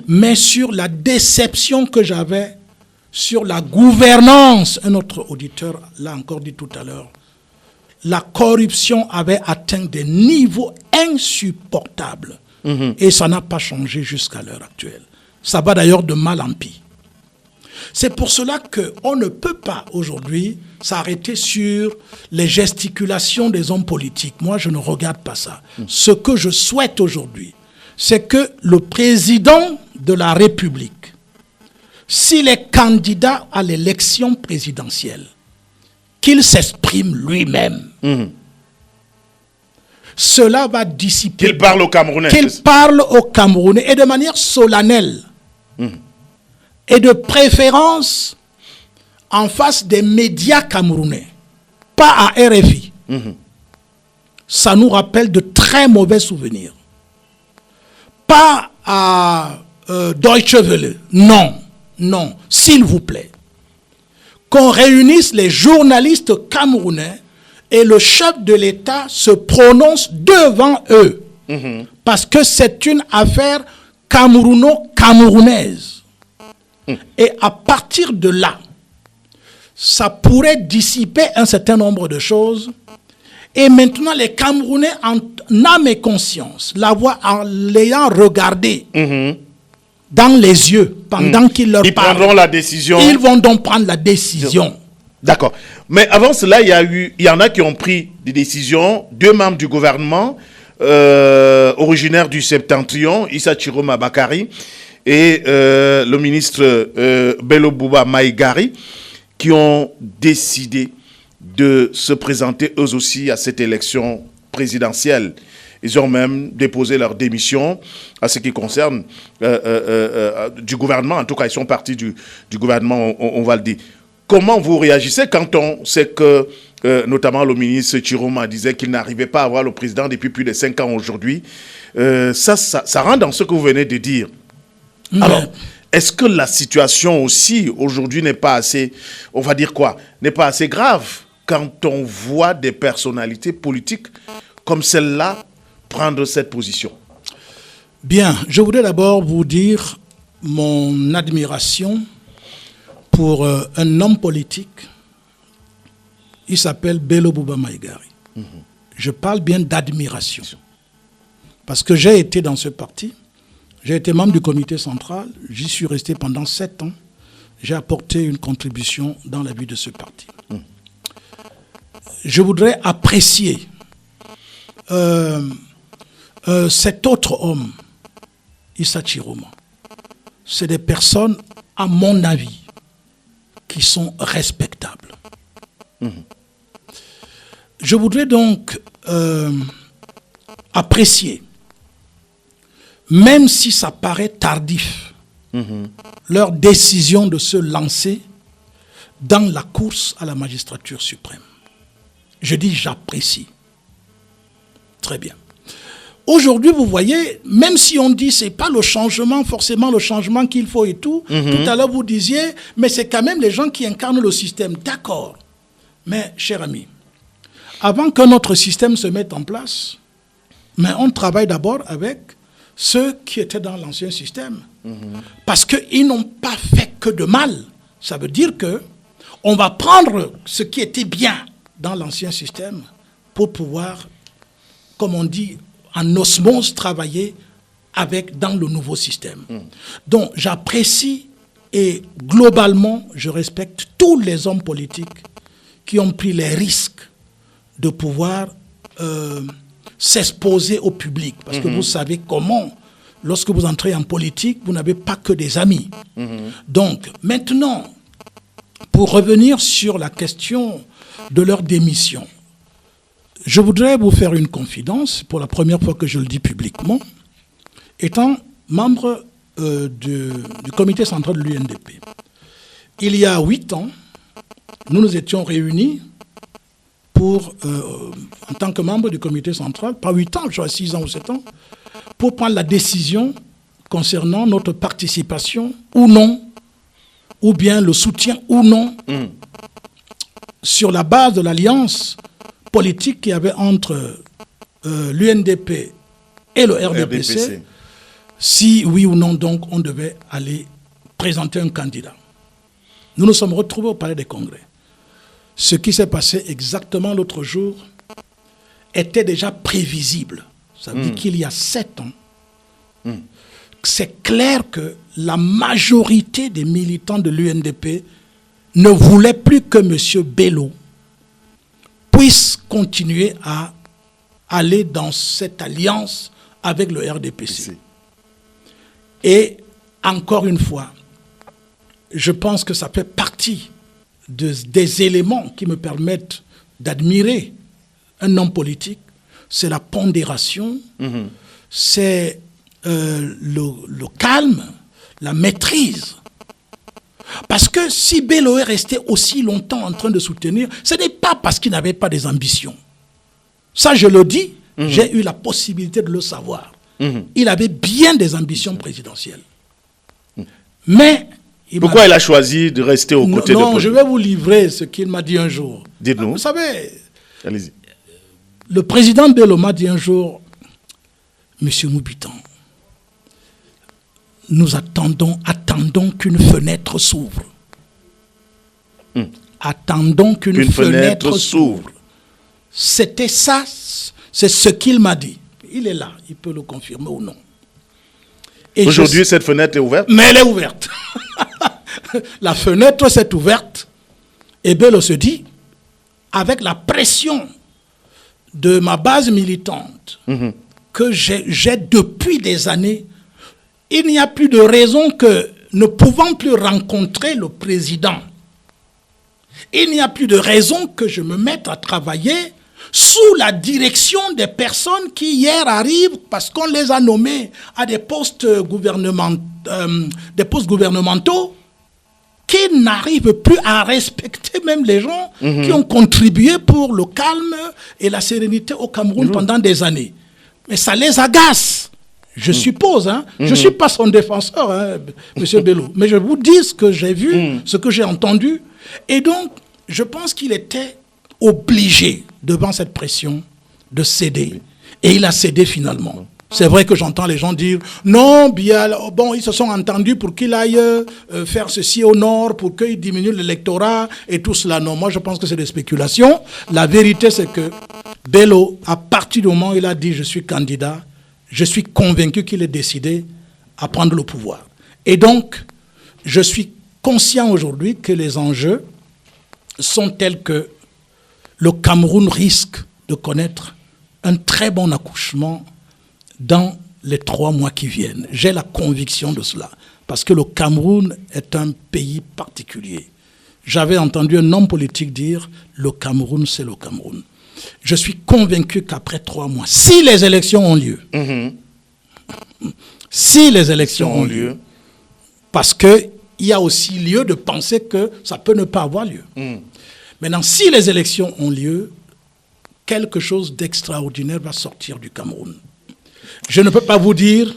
mais sur la déception que j'avais sur la gouvernance. Un autre auditeur l'a encore dit tout à l'heure. La corruption avait atteint des niveaux insupportables. Et ça n'a pas changé jusqu'à l'heure actuelle. Ça va d'ailleurs de mal en pis. C'est pour cela qu'on ne peut pas aujourd'hui s'arrêter sur les gesticulations des hommes politiques. Moi, je ne regarde pas ça. Ce que je souhaite aujourd'hui, c'est que le président de la République, s'il est candidat à l'élection présidentielle, qu'il s'exprime lui-même. Cela va dissiper... Qu'il parle aux Camerounais. Qu'il parle aux Camerounais et de manière solennelle. Et de préférence en face des médias camerounais, pas à RFI. Ça nous rappelle de très mauvais souvenirs. Pas à Deutsche Welle. Non, non, s'il vous plaît. Qu'on réunisse les journalistes camerounais et le chef de l'État se prononce devant eux. Parce que c'est une affaire camerouno-camerounaise. Et à partir de là, ça pourrait dissiper un certain nombre de choses. Et maintenant, les Camerounais, en âme et conscience, la voix en l'ayant regardé dans les yeux pendant qu'ils leur parlent. Ils prendront la décision. Ils vont donc prendre la décision. D'accord. Mais avant cela, il y en a qui ont pris des décisions. 2 membres du gouvernement, originaires du Septentrion, Issa Chiroma Bakari, et le ministre Bello Bouba Maïgari, qui ont décidé de se présenter eux aussi à cette élection présidentielle. Ils ont même déposé leur démission à ce qui concerne du gouvernement. En tout cas, ils sont partis du gouvernement, on va le dire. Comment vous réagissez quand on sait que, notamment le ministre Chiroma disait qu'il n'arrivait pas à voir le président depuis plus de 5 ans aujourd'hui? Ça rentre dans ce que vous venez de dire. Alors, est-ce que la situation aussi aujourd'hui n'est pas assez, on va dire quoi, n'est pas assez grave quand on voit des personnalités politiques comme celle-là prendre cette position? Bien, je voudrais d'abord vous dire mon admiration pour un homme politique. Il s'appelle Bello Bouba Maïgari. Je parle bien d'admiration. Parce que j'ai été dans ce parti. J'ai été membre du comité central, j'y suis resté pendant 7 ans. J'ai apporté une contribution dans la vie de ce parti. Je voudrais apprécier cet autre homme, Issa Chiroma. C'est des personnes, à mon avis, qui sont respectables. Je voudrais donc apprécier, même si ça paraît tardif, leur décision de se lancer dans la course à la magistrature suprême. Je dis j'apprécie. Très bien. Aujourd'hui, vous voyez, même si on dit c'est pas le changement, forcément le changement qu'il faut et tout, tout à l'heure vous disiez, mais c'est quand même les gens qui incarnent le système. D'accord. Mais, cher ami, avant que notre système se mette en place, mais on travaille d'abord avec ceux qui étaient dans l'ancien système. Parce qu'ils n'ont pas fait que de mal. Ça veut dire que on va prendre ce qui était bien dans l'ancien système pour pouvoir, comme on dit, en osmose, travailler dans le nouveau système. Donc, j'apprécie et globalement, je respecte tous les hommes politiques qui ont pris les risques de pouvoir s'exposer au public. Parce que vous savez comment, lorsque vous entrez en politique, vous n'avez pas que des amis. Donc, maintenant, pour revenir sur la question de leur démission, je voudrais vous faire une confidence, pour la première fois que je le dis publiquement, étant membre du comité central de l'UNDP. Il y a 8 ans, nous nous étions réunis en tant que membre du comité central, pas 8 ans, je crois 6 ans ou 7 ans, pour prendre la décision concernant notre participation ou non, ou bien le soutien ou non, sur la base de l'alliance politique qu'il y avait entre l'UNDP et le RDPC, si oui ou non, donc, on devait aller présenter un candidat. Nous nous sommes retrouvés au Palais des Congrès. Ce qui s'est passé exactement l'autre jour était déjà prévisible. Ça veut dire qu'il y a 7 ans, c'est clair que la majorité des militants de l'UNDP ne voulaient plus que M. Bello puisse continuer à aller dans cette alliance avec le RDPC. Et encore une fois, je pense que ça fait partie des éléments qui me permettent d'admirer un homme politique. C'est la pondération, c'est le calme, la maîtrise. Parce que si Bello est resté aussi longtemps en train de soutenir, ce n'est pas parce qu'il n'avait pas des ambitions. Ça, je le dis, j'ai eu la possibilité de le savoir. Il avait bien des ambitions présidentielles. Mais... Pourquoi il a choisi de rester aux côtés de Paul? Non, je vais vous livrer ce qu'il m'a dit un jour. Dites-nous. Vous savez, allez-y. Le président Bello m'a dit un jour, Monsieur Moubitan, nous attendons qu'une fenêtre s'ouvre. Attendons qu'une fenêtre s'ouvre. C'était ça, c'est ce qu'il m'a dit. Il est là, il peut le confirmer ou non. Aujourd'hui, cette fenêtre est ouverte? Mais elle est ouverte. La fenêtre s'est ouverte et Bello se dit, avec la pression de ma base militante que j'ai depuis des années, il n'y a plus de raison que, ne pouvant plus rencontrer le président, il n'y a plus de raison que je me mette à travailler sous la direction des personnes qui hier arrivent parce qu'on les a nommés à des postes gouvernementaux qui n'arrivent plus à respecter même les gens qui ont contribué pour le calme et la sérénité au Cameroun pendant des années. Mais ça les agace, je suppose. Je ne suis pas son défenseur, M. Bello, mais je vous dis ce que j'ai vu, ce que j'ai entendu. Et donc, je pense qu'il était obligé, devant cette pression, de céder. Et il a cédé finalement. C'est vrai que j'entends les gens dire non, bien, bon, ils se sont entendus pour qu'il aille faire ceci au nord, pour qu'il diminue l'électorat et tout cela. Non, moi je pense que c'est des spéculations. La vérité, c'est que Bello, à partir du moment où il a dit je suis candidat, je suis convaincu qu'il est décidé à prendre le pouvoir. Et donc, je suis conscient aujourd'hui que les enjeux sont tels que le Cameroun risque de connaître un très bon accouchement dans les 3 mois qui viennent. J'ai la conviction de cela, parce que le Cameroun est un pays particulier. J'avais entendu un homme politique dire « le Cameroun, c'est le Cameroun ». Je suis convaincu qu'après 3 mois, si les élections ont lieu, si les élections ont lieu, parce qu'il y a aussi lieu de penser que ça peut ne pas avoir lieu. Maintenant, si les élections ont lieu, quelque chose d'extraordinaire va sortir du Cameroun. Je ne peux pas vous dire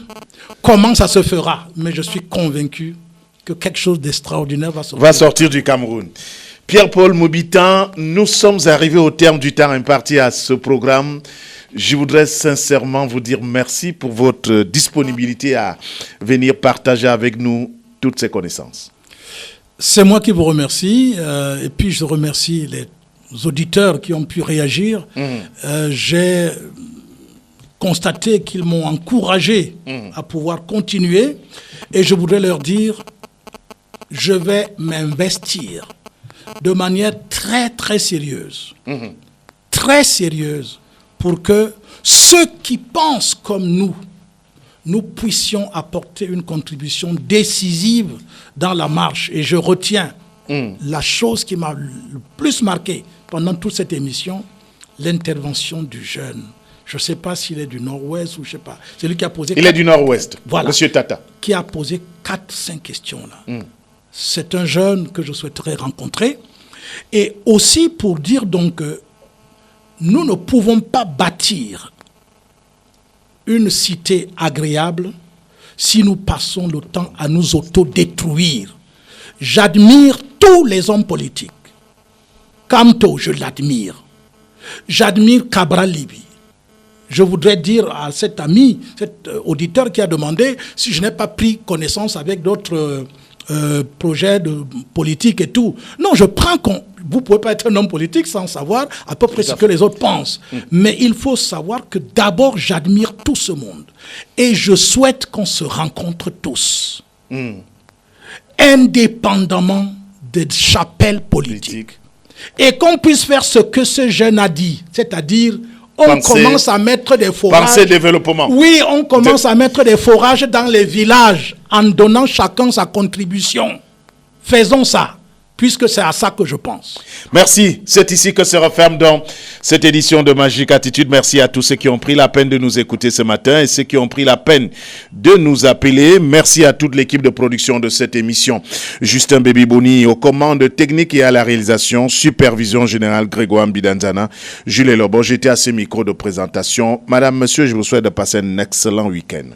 comment ça se fera, mais je suis convaincu que quelque chose d'extraordinaire va sortir du Cameroun. Pierre-Paul Moubitan, nous sommes arrivés au terme du temps imparti à ce programme. Je voudrais sincèrement vous dire merci pour votre disponibilité à venir partager avec nous toutes ces connaissances. C'est moi qui vous remercie, et puis je remercie les auditeurs qui ont pu réagir. J'ai constaté qu'ils m'ont encouragé à pouvoir continuer, et je voudrais leur dire, je vais m'investir de manière très très sérieuse, pour que ceux qui pensent comme nous puissions apporter une contribution décisive dans la marche. Et je retiens la chose qui m'a le plus marqué pendant toute cette émission, l'intervention du jeune. Je ne sais pas s'il est du Nord-Ouest ou je ne sais pas. C'est lui qui a posé... Il est du Nord-Ouest, voilà, Monsieur Tata. Qui a posé 4-5 questions là. C'est un jeune que je souhaiterais rencontrer. Et aussi pour dire donc que nous ne pouvons pas bâtir une cité agréable si nous passons le temps à nous autodétruire. J'admire tous les hommes politiques. Kamto, je l'admire. J'admire Cabral Libi. je voudrais dire à cet ami, cet auditeur qui a demandé si je n'ai pas pris connaissance avec d'autres projets de politique et tout. Non, je prends compte. Vous ne pouvez pas être un homme politique sans savoir à peu près ce que les autres pensent. Mais il faut savoir que d'abord, j'admire tout ce monde. Et je souhaite qu'on se rencontre tous. Indépendamment des chapelles politiques. Et qu'on puisse faire ce que ce jeune a dit. C'est-à-dire, on commence à mettre des forages. Penser développement. Oui, on commence à mettre des forages dans les villages en donnant chacun sa contribution. Faisons ça. Puisque c'est à ça que je pense. Merci. C'est ici que se referme donc cette édition de Magique Attitude. Merci à tous ceux qui ont pris la peine de nous écouter ce matin et ceux qui ont pris la peine de nous appeler. Merci à toute l'équipe de production de cette émission. Justin Baby-Boni aux commandes techniques et à la réalisation. Supervision générale Grégoire Mbidanzana. Jules Lobo, j'étais à ce micro de présentation. Madame, monsieur, je vous souhaite de passer un excellent week-end.